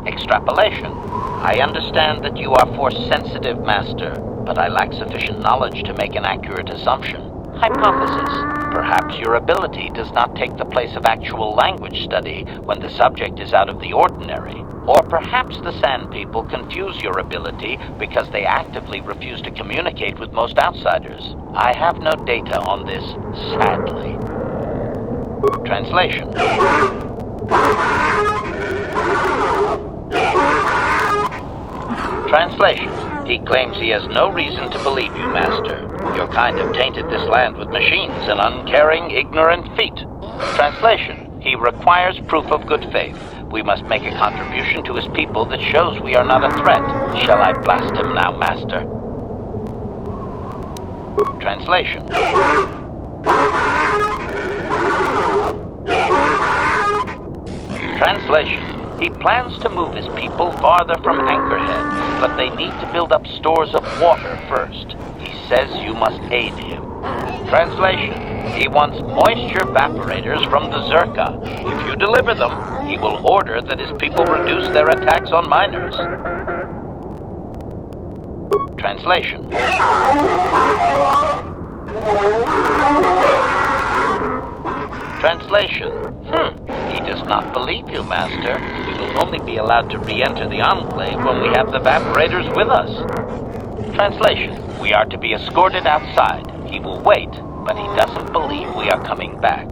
Extrapolation. I understand that you are force-sensitive, Master, but I lack sufficient knowledge to make an accurate assumption. Hypothesis. Perhaps your ability does not take the place of actual language study when the subject is out of the ordinary. Or perhaps the Sand People confuse your ability because they actively refuse to communicate with most outsiders. I have no data on this, sadly. Translation. Translation. He claims he has no reason to believe you, Master. Your kind have tainted this land with machines and uncaring, ignorant feet. Translation. He requires proof of good faith. We must make a contribution to his people that shows we are not a threat. Shall I blast him now, Master? Translation. Translation. He plans to move his people farther from Anchorhead, but they need to build up stores of water first. He says you must aid him. Translation. He wants moisture evaporators from the Zerka. If you deliver them, he will order that his people reduce their attacks on miners. Translation. Translation. He does not believe you, Master. We will only be allowed to re-enter the Enclave when we have the evaporators with us. Translation. We are to be escorted outside. He will wait, but he doesn't believe we are coming back.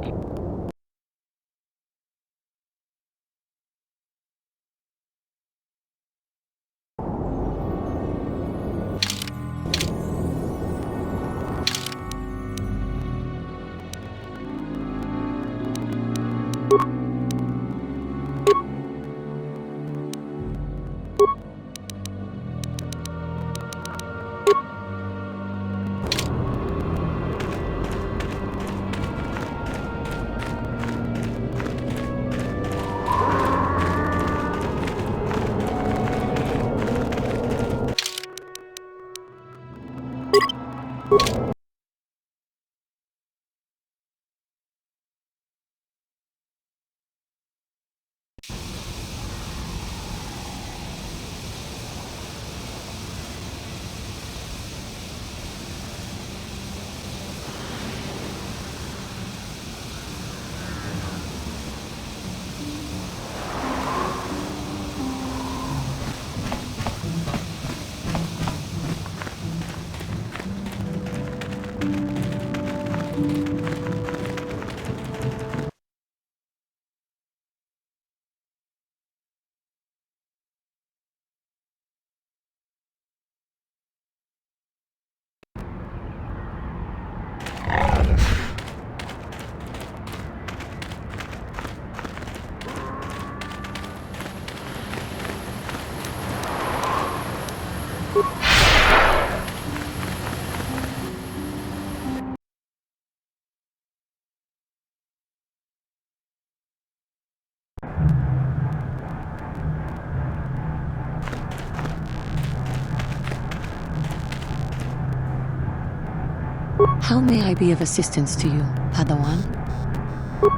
How may I be of assistance to you, Padawan?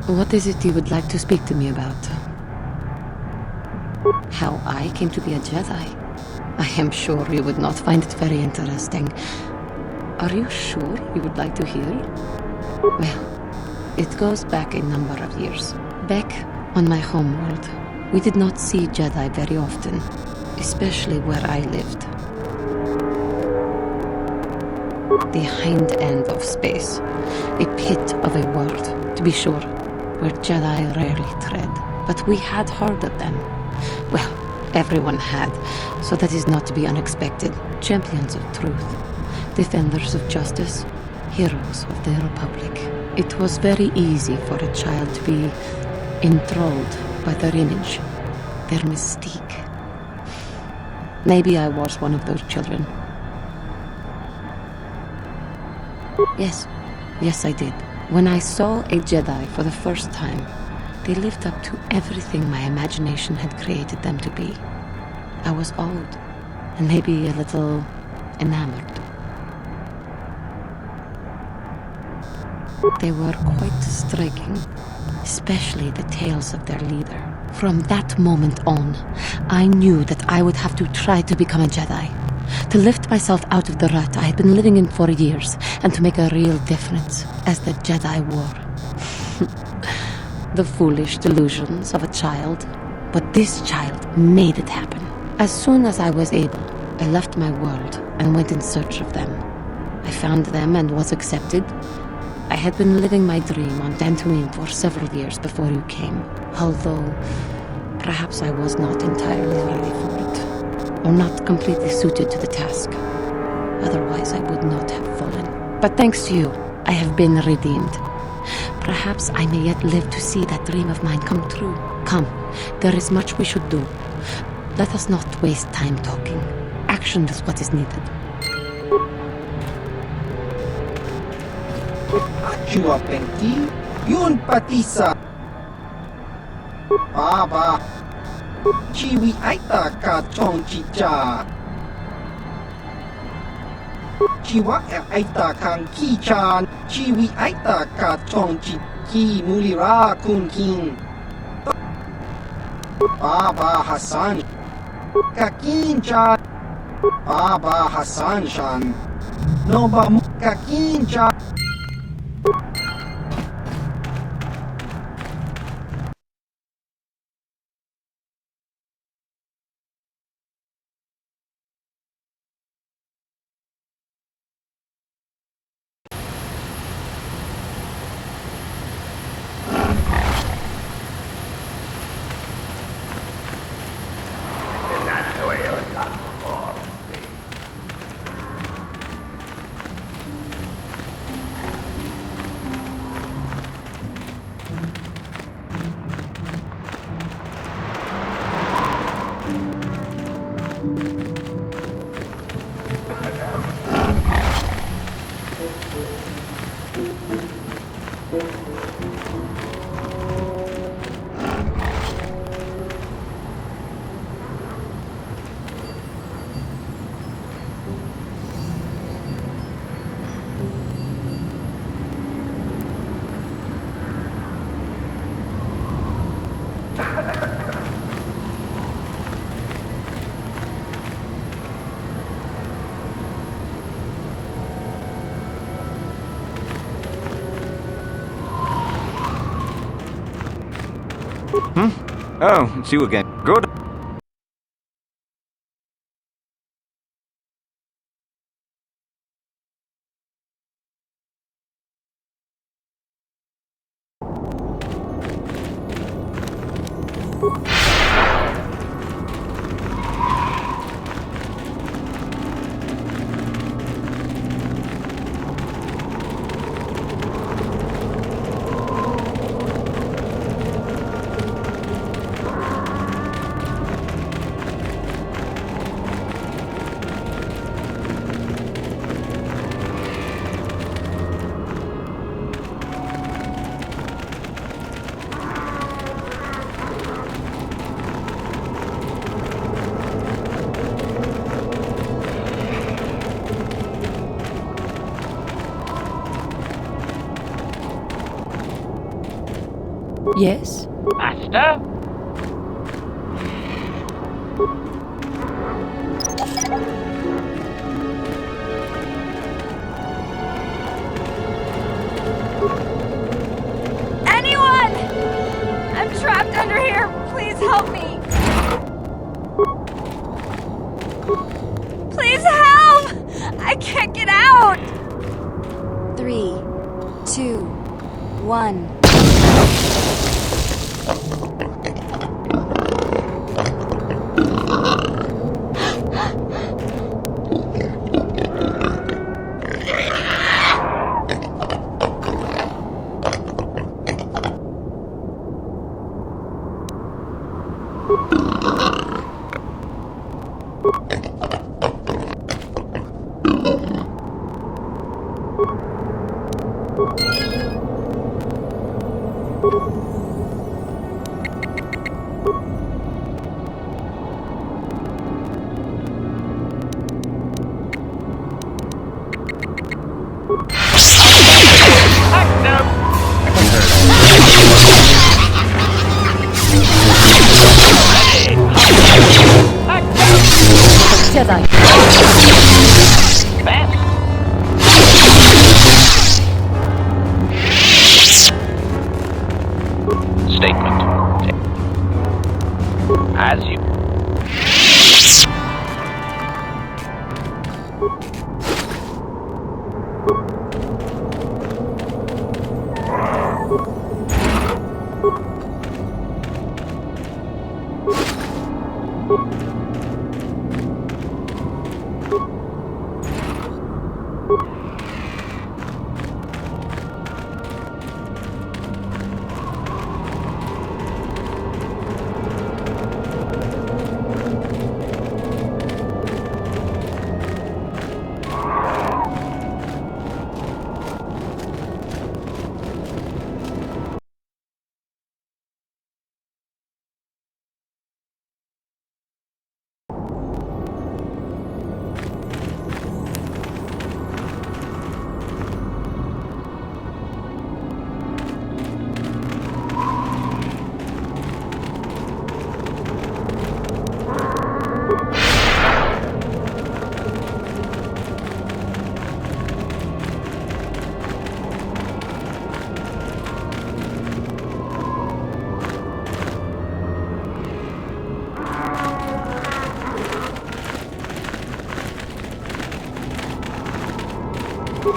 What is it you would like to speak to me about? How I came to be a Jedi? I am sure you would not find it very interesting. Are you sure you would like to hear? Well, it goes back a number of years. Back on my homeworld, we did not see Jedi very often, especially where I lived. The hind end of space, a pit of a world, to be sure, where Jedi rarely tread. But we had heard of them. Well, everyone had, so that is not to be unexpected. Champions of truth, defenders of justice, heroes of the Republic. It was very easy for a child to be enthralled by their image, their mystique. Maybe I was one of those children. Yes, I did. When I saw a Jedi for the first time, they lived up to everything my imagination had created them to be. I was awed, and maybe a little enamored. They were quite striking, especially the tales of their leader. From that moment on, I knew that I would have to try to become a Jedi. To lift myself out of the rut I had been living in for years, and to make a real difference as the Jedi wore. The foolish delusions of a child, but this child made it happen. As soon as I was able, I left my world and went in search of them. I found them and was accepted. I had been living my dream on Dantooine for several years before you came, although perhaps I was not entirely ready for it, or not completely suited to the task. Otherwise, I would not have fallen. But thanks to you, I have been redeemed. Perhaps I may yet live to see that dream of mine come true. Come, there is much we should do. Let us not waste time talking. Action is what is needed. Chua Pengki, Yun Patisa Baba Chiwi Aita Ka Chong Chicha Chiwa Aita Kang Ki-chan Chiwi Aita Ka Chong Chi Mulira Kun King Baba Hassan Kakin-chan Baba Hassan-chan Noba Kakin-chan. Oh, it's you again. Good. Yes? Master? Anyone! I'm trapped under here. Please help me. Please help! I can't get out! 3, 2, 1. Jedi. Statement. As you...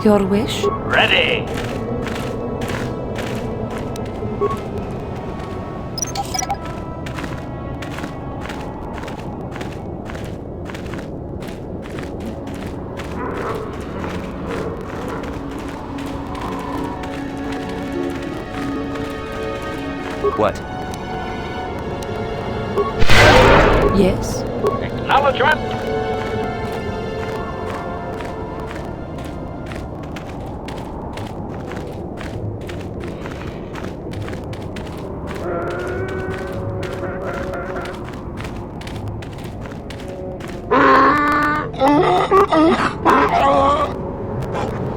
Your wish? Ready! What? Yes? Acknowledgement!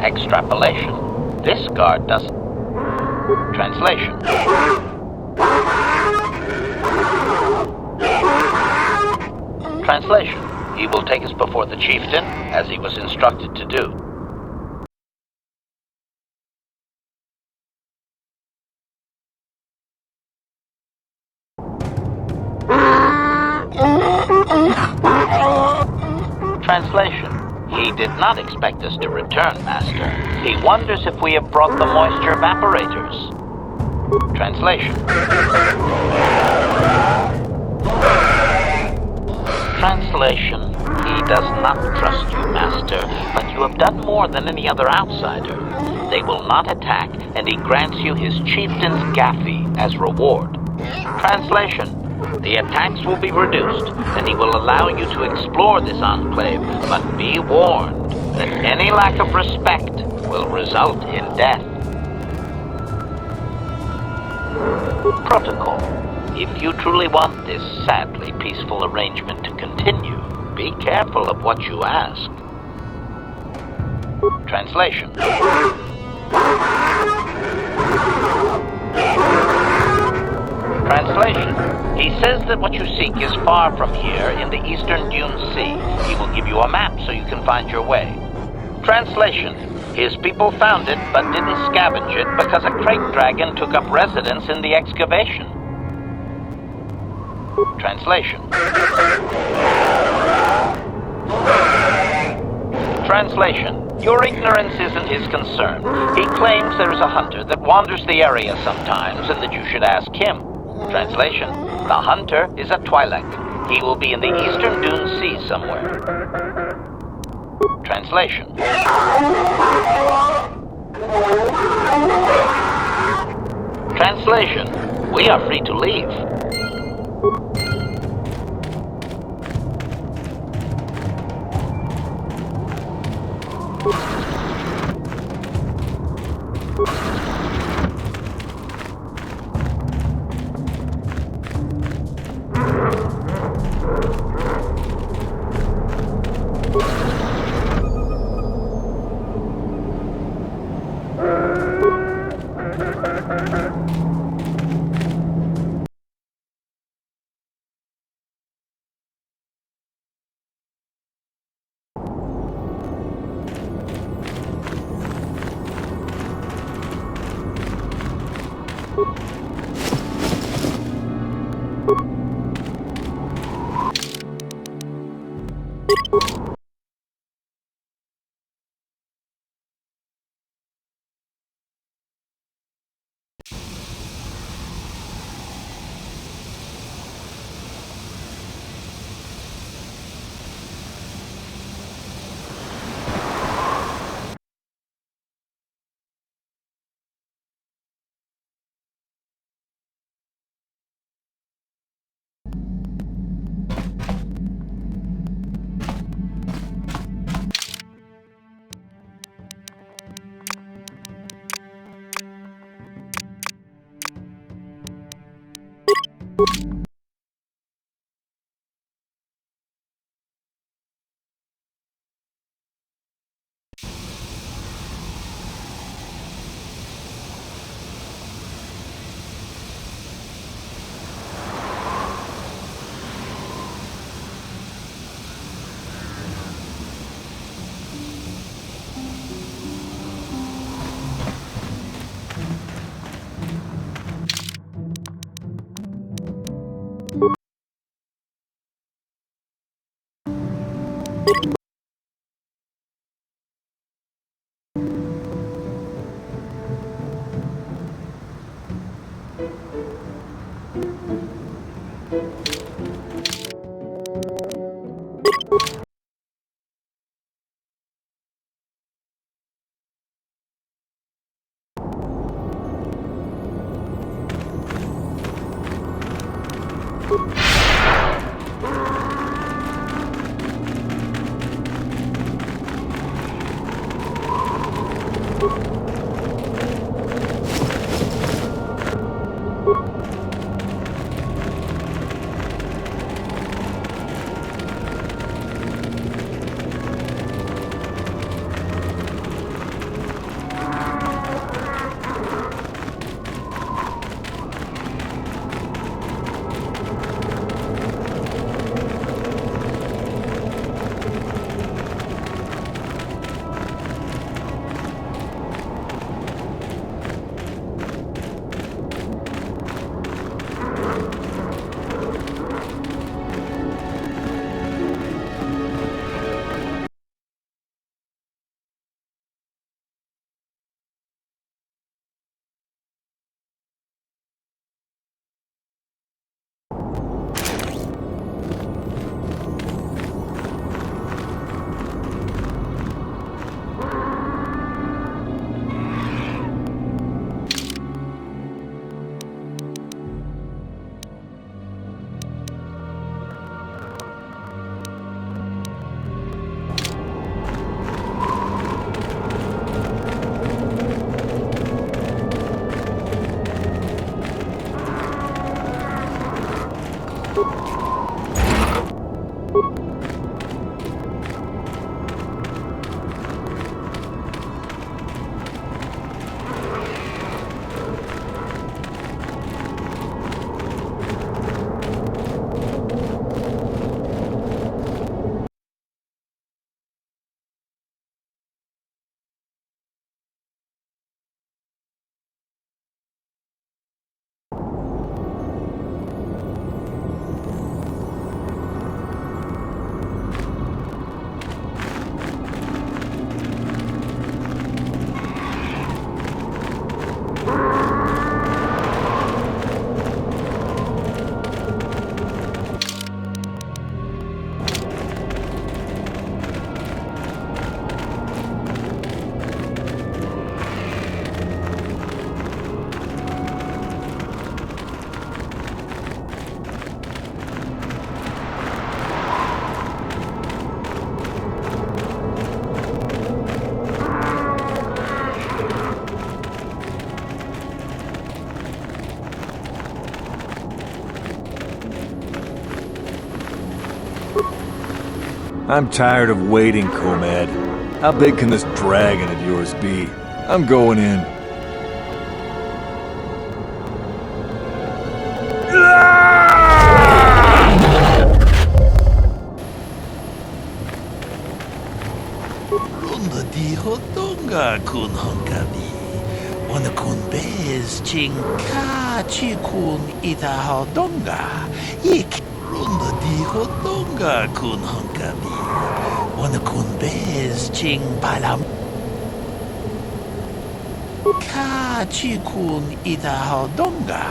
Extrapolation. This guard doesn't... Translation. Translation. He will take us before the chieftain, as he was instructed to do. Translation. He did not expect us to return, Master. He wonders if we have brought the moisture evaporators. Translation. Translation. He does not trust you, Master, but you have done more than any other outsider. They will not attack, and he grants you his chieftain's gaffy as reward. Translation. The attacks will be reduced, and he will allow you to explore this enclave, but be warned that any lack of respect will result in death. Protocol. If you truly want this sadly peaceful arrangement to continue, be careful of what you ask. Translation. Translation. He says that what you seek is far from here in the eastern Dune Sea. He will give you a map so you can find your way. Translation. His people found it, but didn't scavenge it because a crate dragon took up residence in the excavation. Translation. Translation. Your ignorance isn't his concern. He claims there is a hunter that wanders the area sometimes and that you should ask him. Translation. The hunter is a Twi'lek. He will be in the eastern Dune Sea somewhere. Translation. Translation. We are free to leave. I'm tired of waiting, Comad. How big can this dragon of yours be? I'm going in. Runda di hotonga kun honkabi. Wana kun bez ching ka chi kun ita hodonga. Ik runda di hotonga kun honkabi. Wana kun bez ching palam. Ka chi kun ita hodonga.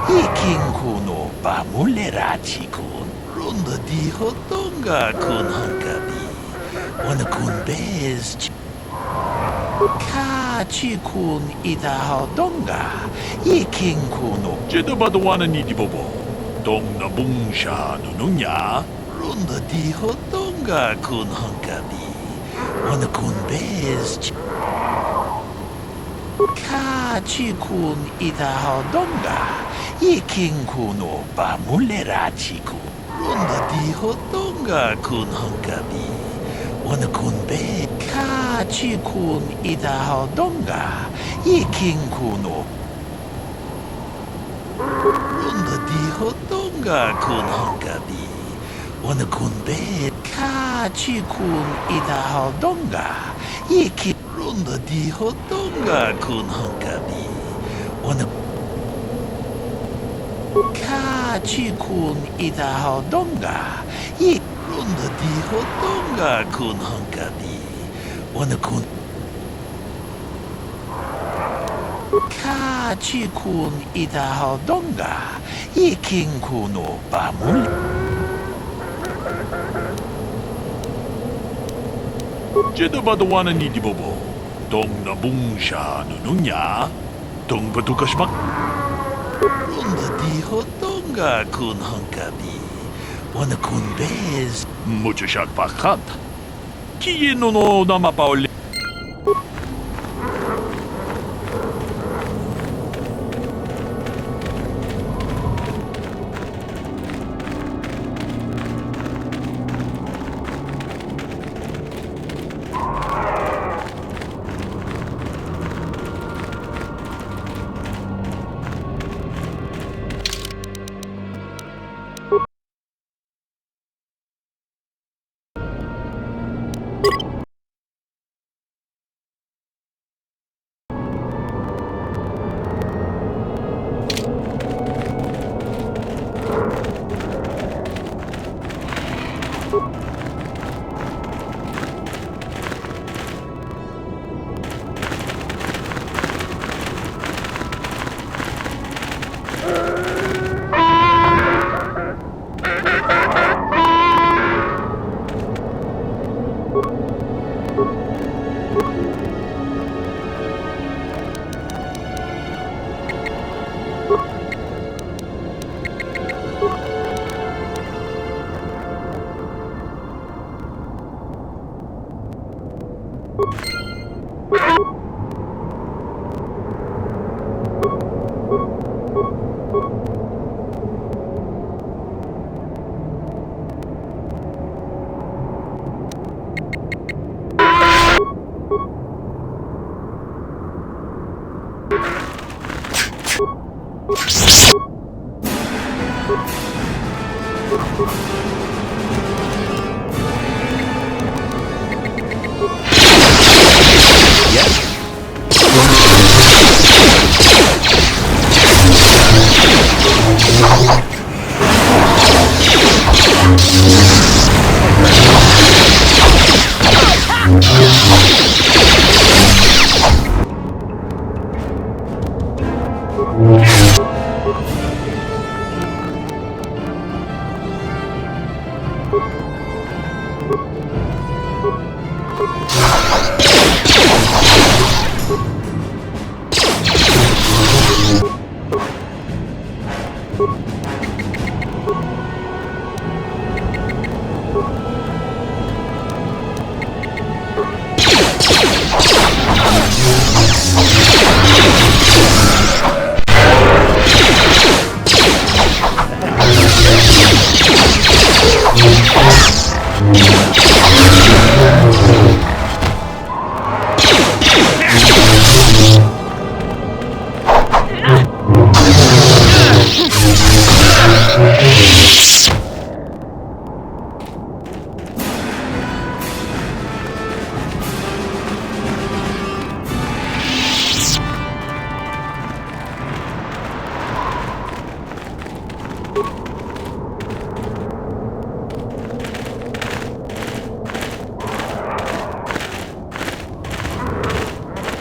Ikin kuno ba mulera chi kun. Runda di hotonga kun honkabi. Wana kun bez Ka chi kun ita hodonga. Ikin kuno. Jeda badawana ni di bobo. Dong na bungsha nununya. Runda di hodonga kun honkabi. Wana kun bez Ka chi kun ita hodonga. Ikin kuno ba mulera chi kun. Runda di hodonga kun honkabi. Wana kun be Ka chi kun ita hodonga. Ikin kuno. Runda di hodonga kun honkabi. Wana kun be Ka chi kun ita hodonga. Ikin runda di hodonga kun honkabi. Wana Ka chi kun ita hodonga. Runda di hodonga kun honkabi. Wana kun Ka chi kun ita hodonga. Ikin kuno ba mul. Jeda badawana ni di bobo. Dong na bungsha nununya. Dong batukashmak. Runda di hodonga kun honkabi. Wana kun bez Mucho shakpakat. Kieno no namapaole.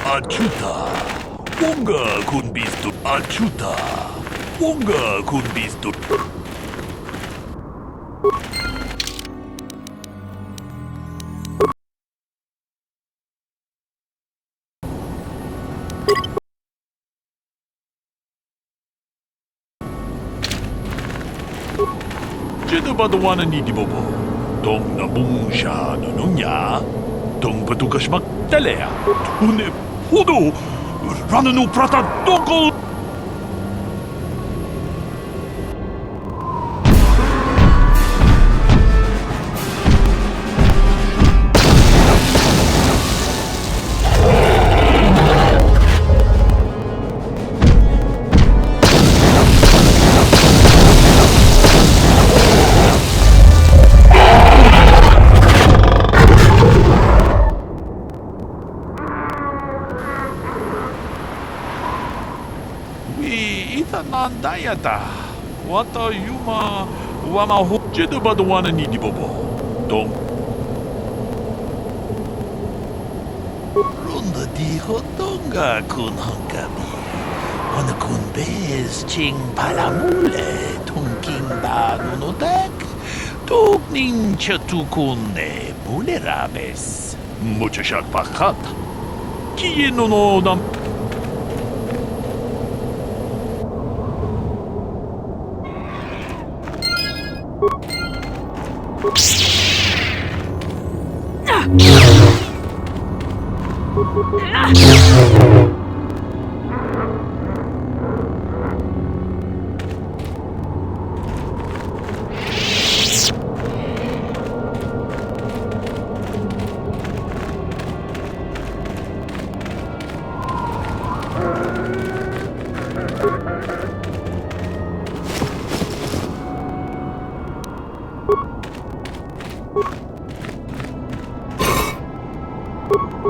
Achuta. Wonga kun bistu Achuta. Wonga kun bistu. Jeda badawana ni di bobo. Dong na bungsha nununya. Dong patukas magtalea. Tune hudo. Rananu prata dongol. Nandayata. Wata yuma wama ho jeda badawana ni di bobo. Dong. Runda di hodonga kun hankabi. Wana kun bez ching palamule tungking ba nunodak. Tugning chatukune mulerabes. Muchashat pakat. Kiye no dam.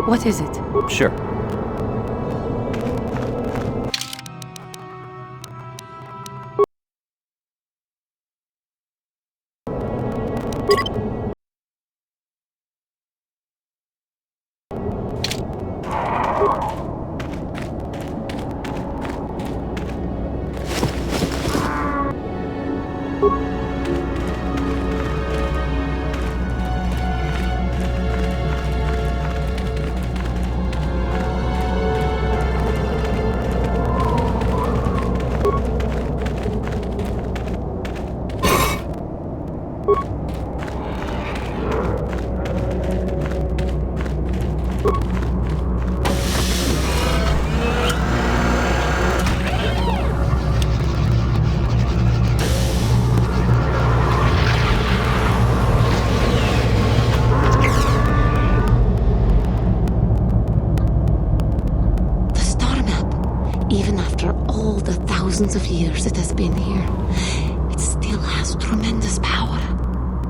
What is it? Sure. Thousands of years it has been here. It still has tremendous power.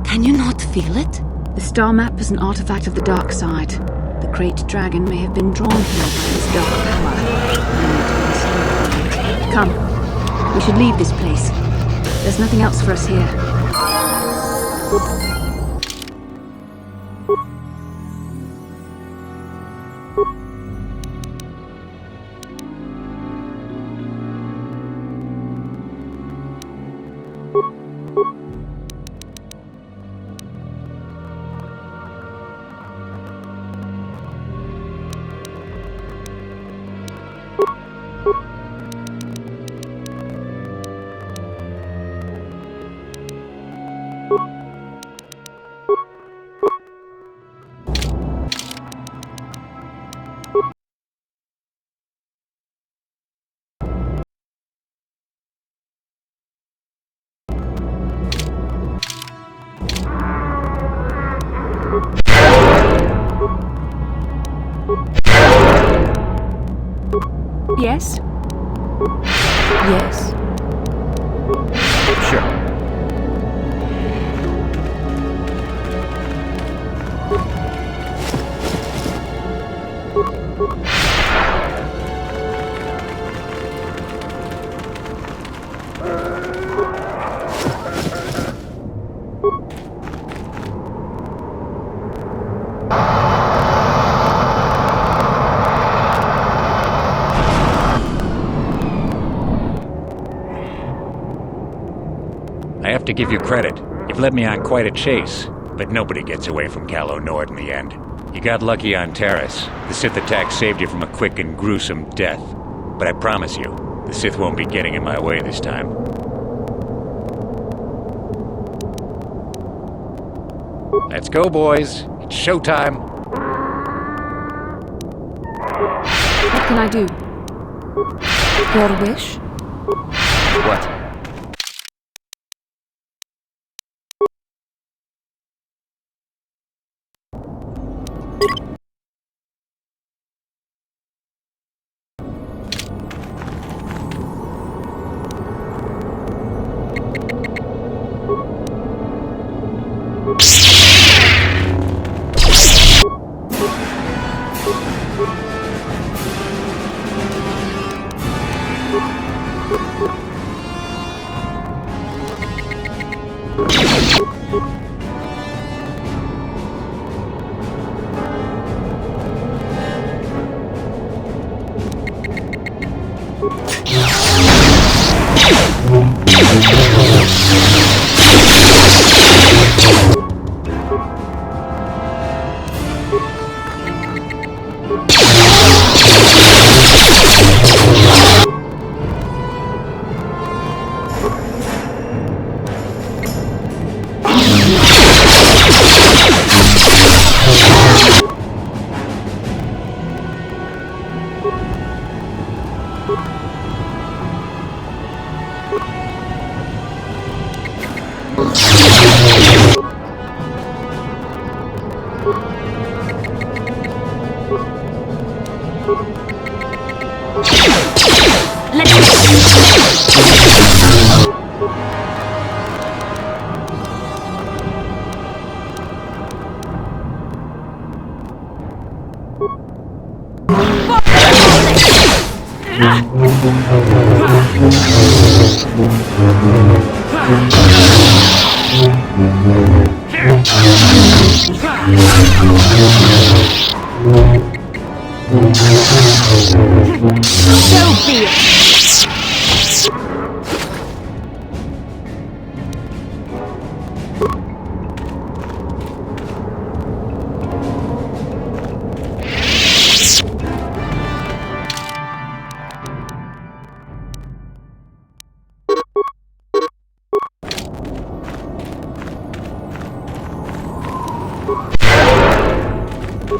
Can you not feel it? The star map is an artifact of the dark side. The great dragon may have been drawn here by its dark power. Come, we should leave this place. There's nothing else for us here. Yes? Yes. Sure. to give you credit. You've led me on quite a chase, but nobody gets away from Calo Nord in the end. You got lucky on Terrace. The Sith attack saved you from a quick and gruesome death. But I promise you, the Sith won't be getting in my way this time. Let's go, boys. It's showtime. What can I do? Your wish? What?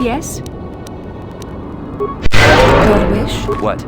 Yes? Your wish? What?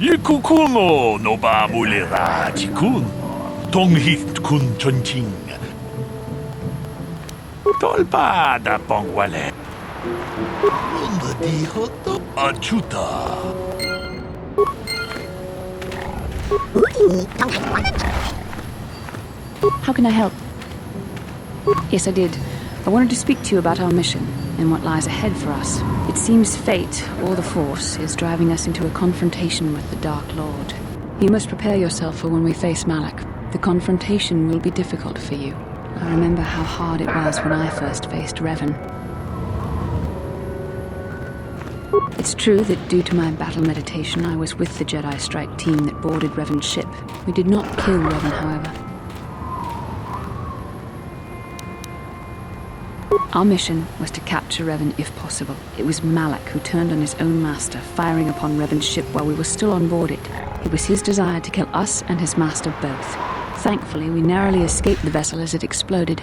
Ikukuno no ba mulera chikun. Donghit kun chonching. Tolpa da pongwale. Runda di hoto achuta. How can I help? Yes, I did. I wanted to speak to you about our mission and what lies ahead for us. It seems fate, or the Force, is driving us into a confrontation with the Dark Lord. You must prepare yourself for when we face Malak. The confrontation will be difficult for you. I remember how hard it was when I first faced Revan. It's true that due to my battle meditation, I was with the Jedi strike team that boarded Revan's ship. We did not kill Revan, however. Our mission was to capture Revan if possible. It was Malak who turned on his own master, firing upon Revan's ship while we were still on board it. It was his desire to kill us and his master both. Thankfully, we narrowly escaped the vessel as it exploded.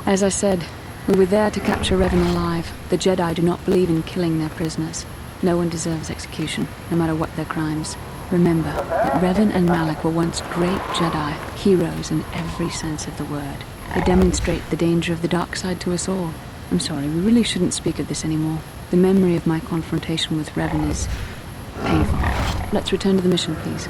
As I said, we were there to capture Revan alive. The Jedi do not believe in killing their prisoners. No one deserves execution, no matter what their crimes. Remember that Revan and Malak were once great Jedi, heroes in every sense of the word. They demonstrate the danger of the dark side to us all. I'm sorry, we really shouldn't speak of this anymore. The memory of my confrontation with Revan is painful. Let's return to the mission, please.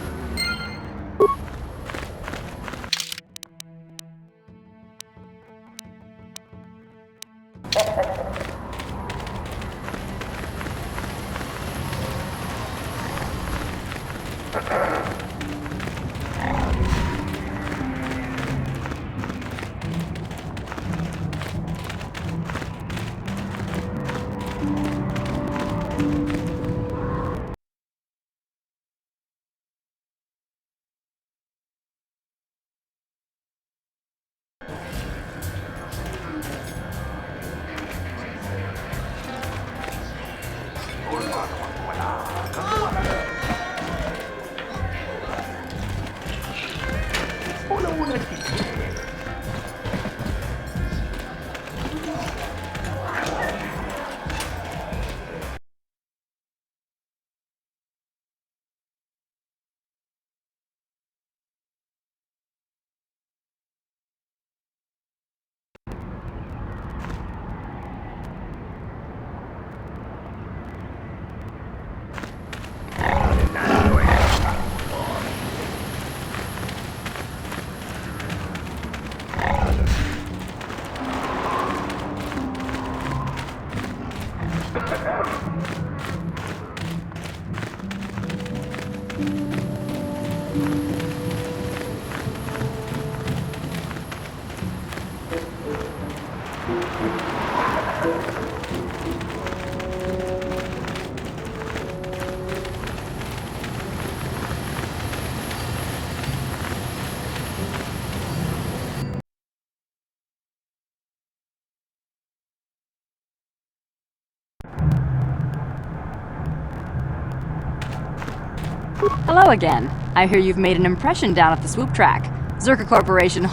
Hello again. I hear you've made an impression down at the swoop track. Zerka Corporation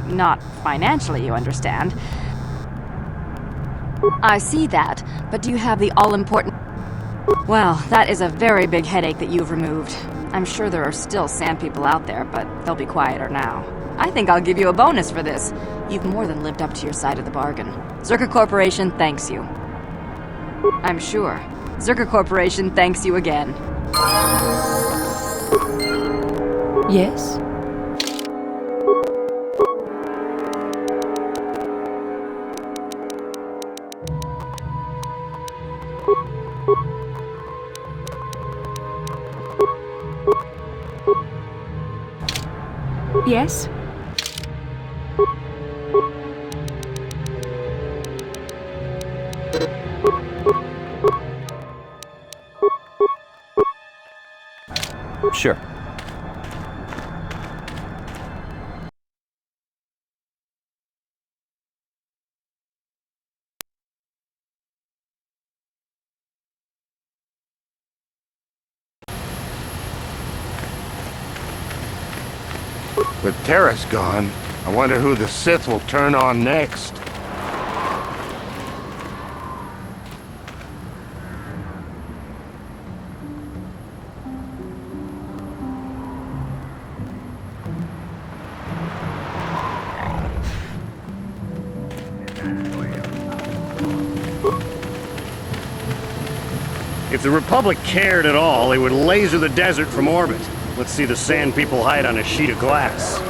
not financially, you understand. I see that, but do you have the all-important... Well, that is a very big headache that you've removed. I'm sure there are still sand people out there, but they'll be quieter now. I think I'll give you a bonus for this. You've more than lived up to your side of the bargain. Zerka Corporation thanks you. I'm sure. Zerka Corporation thanks you again. Yes? Yes? Sure. With Terrace gone, I wonder who the Sith will turn on next. If the Republic cared at all, they would laser the desert from orbit. Let's see the sand people hide on a sheet of glass.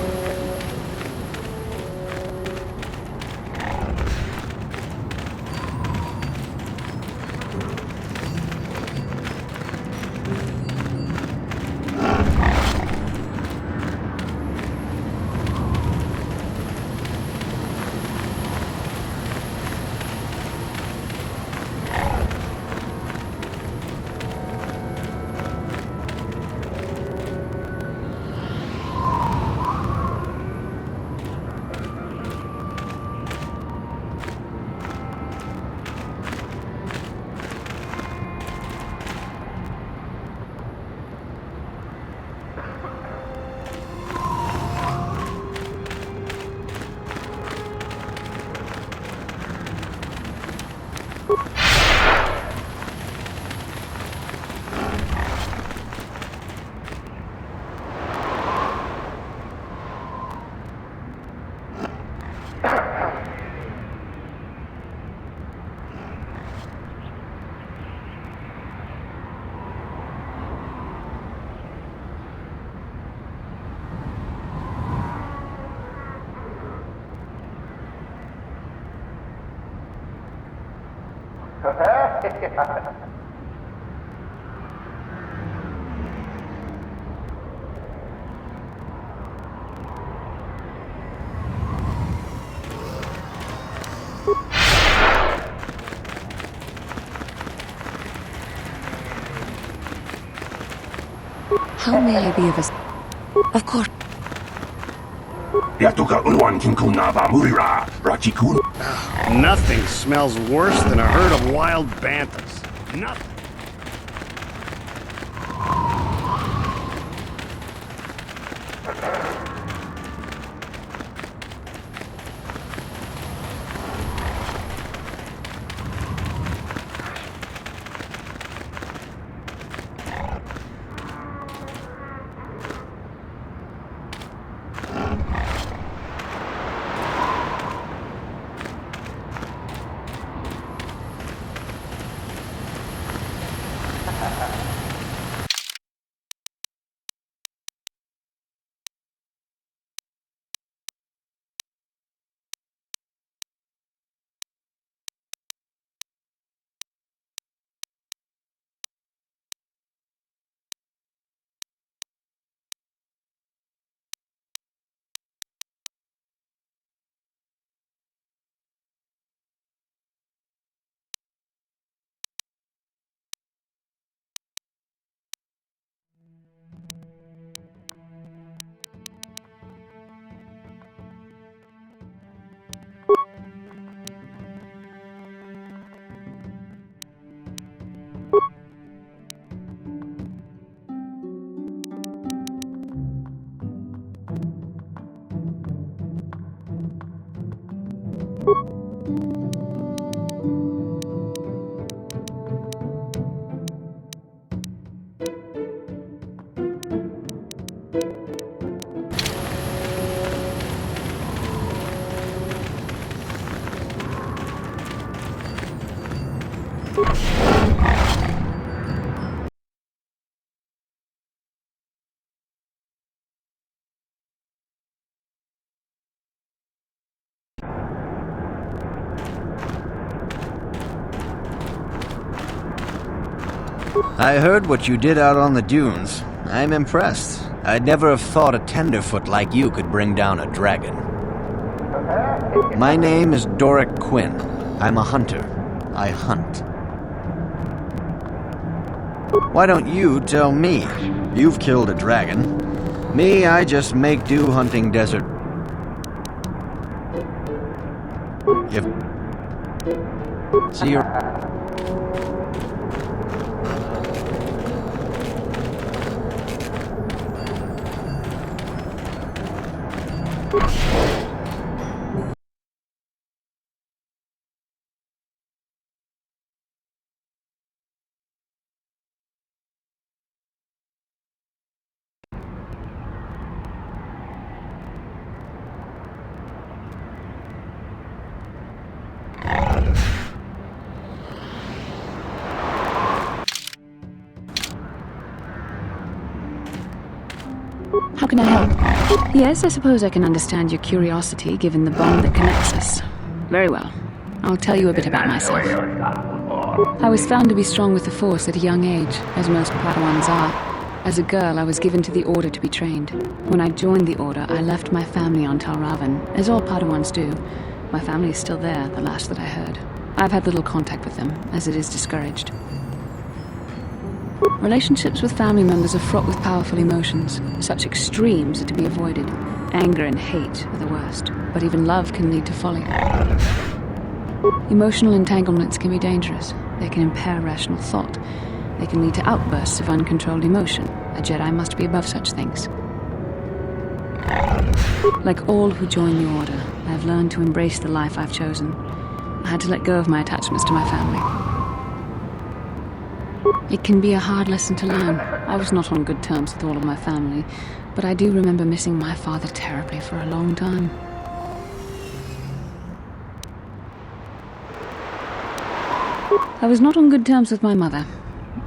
How may I be of assistance? Of course. Nothing smells worse than a herd of wild banthas. Nothing. I heard what you did out on the dunes. I'm impressed. I'd never have thought a tenderfoot like you could bring down a dragon. My name is Doric Quinn. I'm a hunter. I hunt. Why don't you tell me? You've killed a dragon. Me, I just make do hunting desert. If... See your... How can I help? Yes, I suppose I can understand your curiosity, given the bond that connects us. Very well. I'll tell you a bit about myself. I was found to be strong with the Force at a young age, as most Padawans are. As a girl, I was given to the Order to be trained. When I joined the Order, I left my family on Revan, as all Padawans do. My family is still there, the last that I heard. I've had little contact with them, as it is discouraged. Relationships with family members are fraught with powerful emotions. Such extremes are to be avoided. Anger and hate are the worst, but even love can lead to folly. Emotional entanglements can be dangerous. They can impair rational thought. They can lead to outbursts of uncontrolled emotion. A Jedi must be above such things. Like all who join the Order, I have learned to embrace the life I've chosen. I had to let go of my attachments to my family. It can be a hard lesson to learn. I was not on good terms with all of my family, but I do remember missing my father terribly for a long time. I was not on good terms with my mother.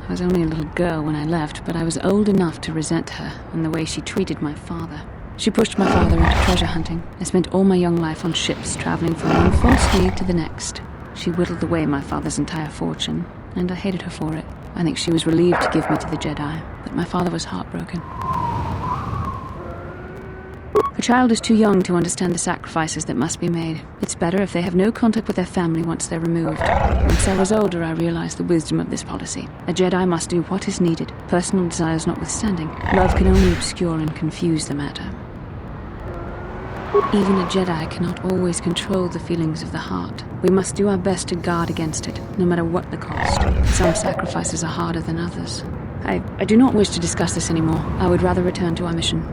I was only a little girl when I left, but I was old enough to resent her and the way she treated my father. She pushed my father into treasure hunting. I spent all my young life on ships, traveling from one false lead to the next. She whittled away my father's entire fortune, and I hated her for it. I think she was relieved to give me to the Jedi, but my father was heartbroken. A child is too young to understand the sacrifices that must be made. It's better if they have no contact with their family once they're removed. Once I was older, I realized the wisdom of this policy. A Jedi must do what is needed, personal desires notwithstanding. Love can only obscure and confuse the matter. Even a Jedi cannot always control the feelings of the heart. We must do our best to guard against it, no matter what the cost. Some sacrifices are harder than others. I do not wish to discuss this anymore. I would rather return to our mission.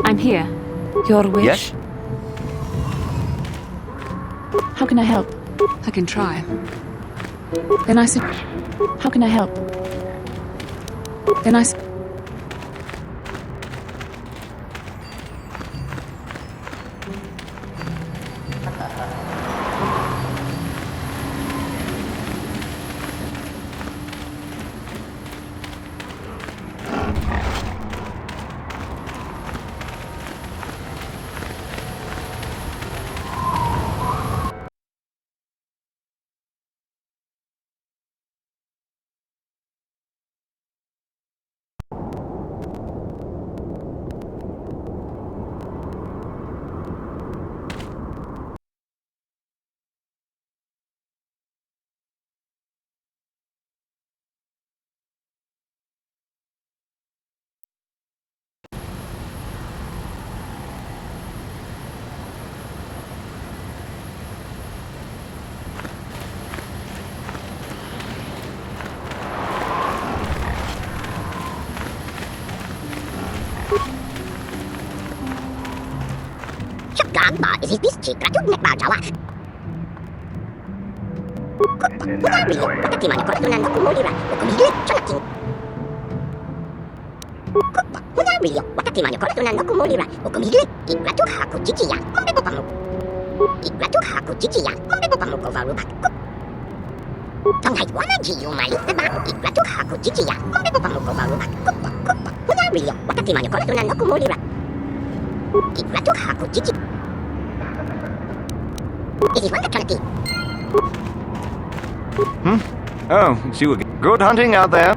I'm here. Your wish? Yes? How can I help? I can try. Then I said, how can I help? Then I said, Oh, it's you again. Good hunting out there.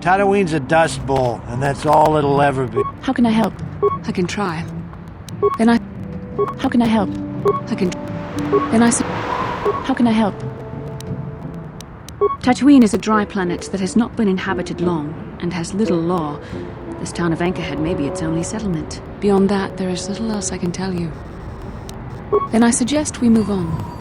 Tatooine's a dust bowl, and that's all it'll ever be. How can I help? I can try. How can I help? I can... How can I help? Tatooine is a dry planet that has not been inhabited long, and has little law. This town of Anchorhead may be its only settlement. Beyond that, there is little else I can tell you. Then I suggest we move on.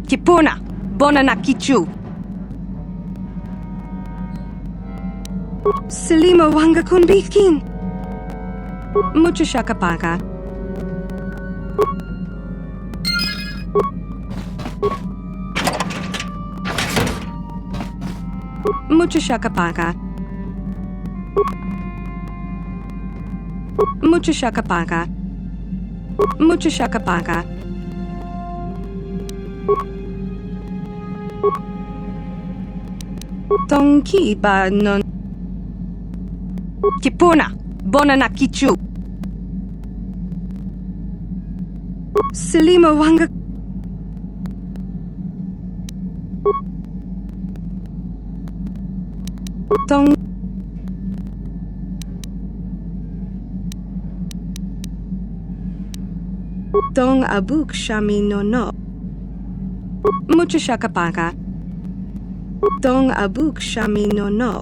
Kipuna, Bonanakichu. Selima Wanga Kunbikin. Mucho shakapaka. Mucho shakapaka. Mucho shakapaka. Mucho shakapaka. Tonki ba non. Kipuna. Bonana kichu. Selima wanga. Tong. Tong abuk shami no. Mucho shakapaka. Tong abuk shami no.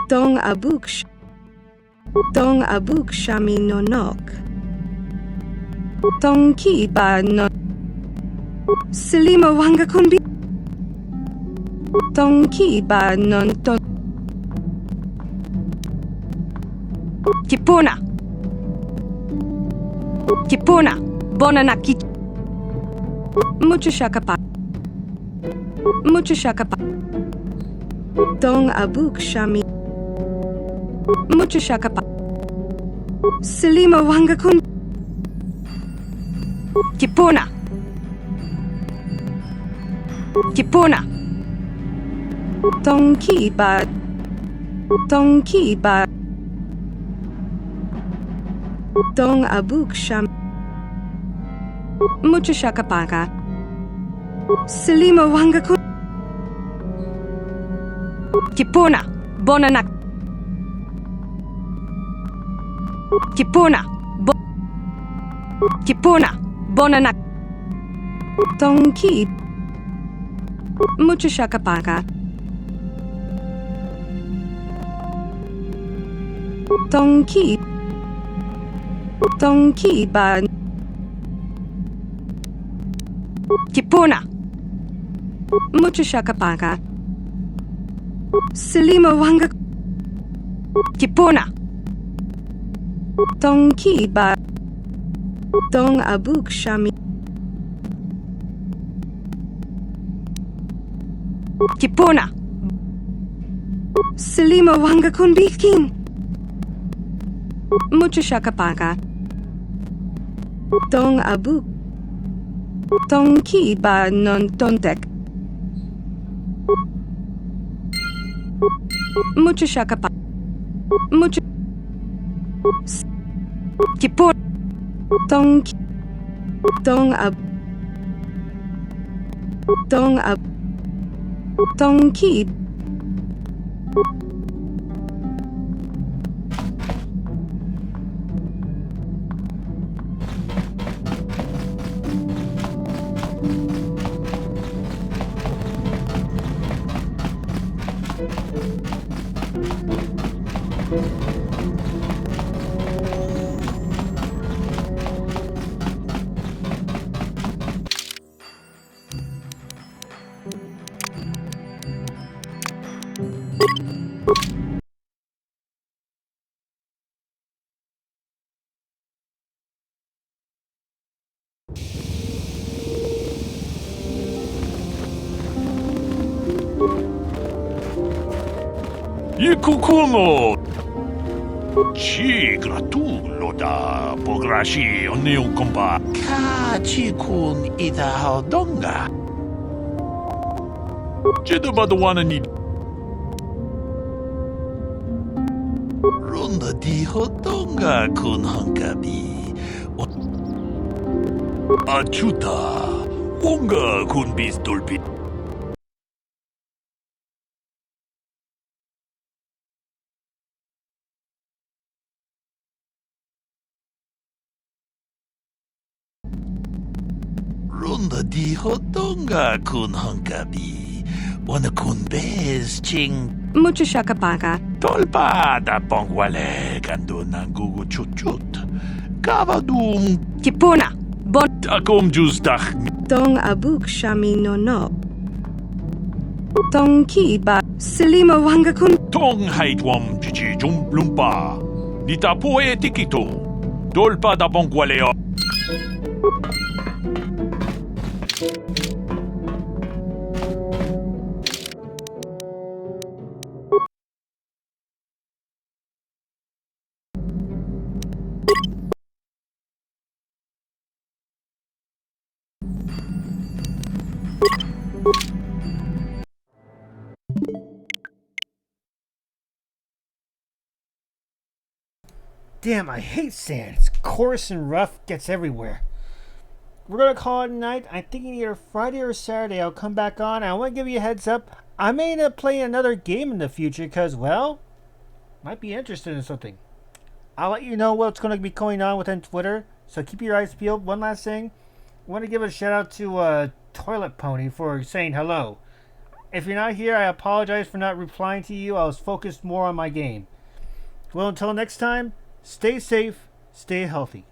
Tong abuk shami nok. Tong ki ba no. Selima wanga kunbi. Tong ki ba non to. Kipuna. Kipuna. Bonana ki. Mucho shakapa. Mucho shakapa. Tong abuk shami. Mucho shakapa. Selima wanga kun. Kipuna. Kipuna. Tong ki ba. Tong ki ba. Tong abuk sham. Mucho shakapaka. Selima wanga kun. Kipuna. Bonanak. Kipuna. Kipuna. Bonanak. Tong ki. Mucho shakapaka. Tong ki. Tong ki ba. Kipuna. Mucho shakapaka. Selima wanga. Kipuna. Tong ki ba. Tong abuk shami. Kipuna. Selima wanga kun bikin. Mucho shakapaka. Tong abuk. Tong ki ba non tontek. Mucho shakapaka. Mucho. Kipun. Tong. Tong ab. Tong ab. Tong ki. Ikukuno! Ci gratulo da pograshi onneun kompa. Kachikun ita donga. Jedabadawana ni. Ronda di hodonga kun hankabi. Achuta. Wonga kun bis dolpit. Ronda di hodonga kun hankabi. Wana kun bez ching. Mucho shakapaka. Tolpa da pongwale kando nangugu chut. Kavadum. Kipuna. Bon. Takom justach. Tong abuk shami no. Tong ki ba. Selima wanga kun. Tong haitwam Chi Jum Lumpa. Nita Poe Tikito. Dolpa da Bongualeo. Damn, I hate sand. It's coarse and rough, gets everywhere. We're gonna call it a night. I'm thinking either Friday or Saturday I'll come back on. I want to give you a heads up. I may end up playing another game in the future because, well, might be interested in something. I'll let you know what's going to be going on within Twitter, so keep your eyes peeled. One last thing. I want to give a shout out to Toilet Pony for saying hello. If you're not here, I apologize for not replying to you. I was focused more on my game. Well, until next time, stay safe, stay healthy.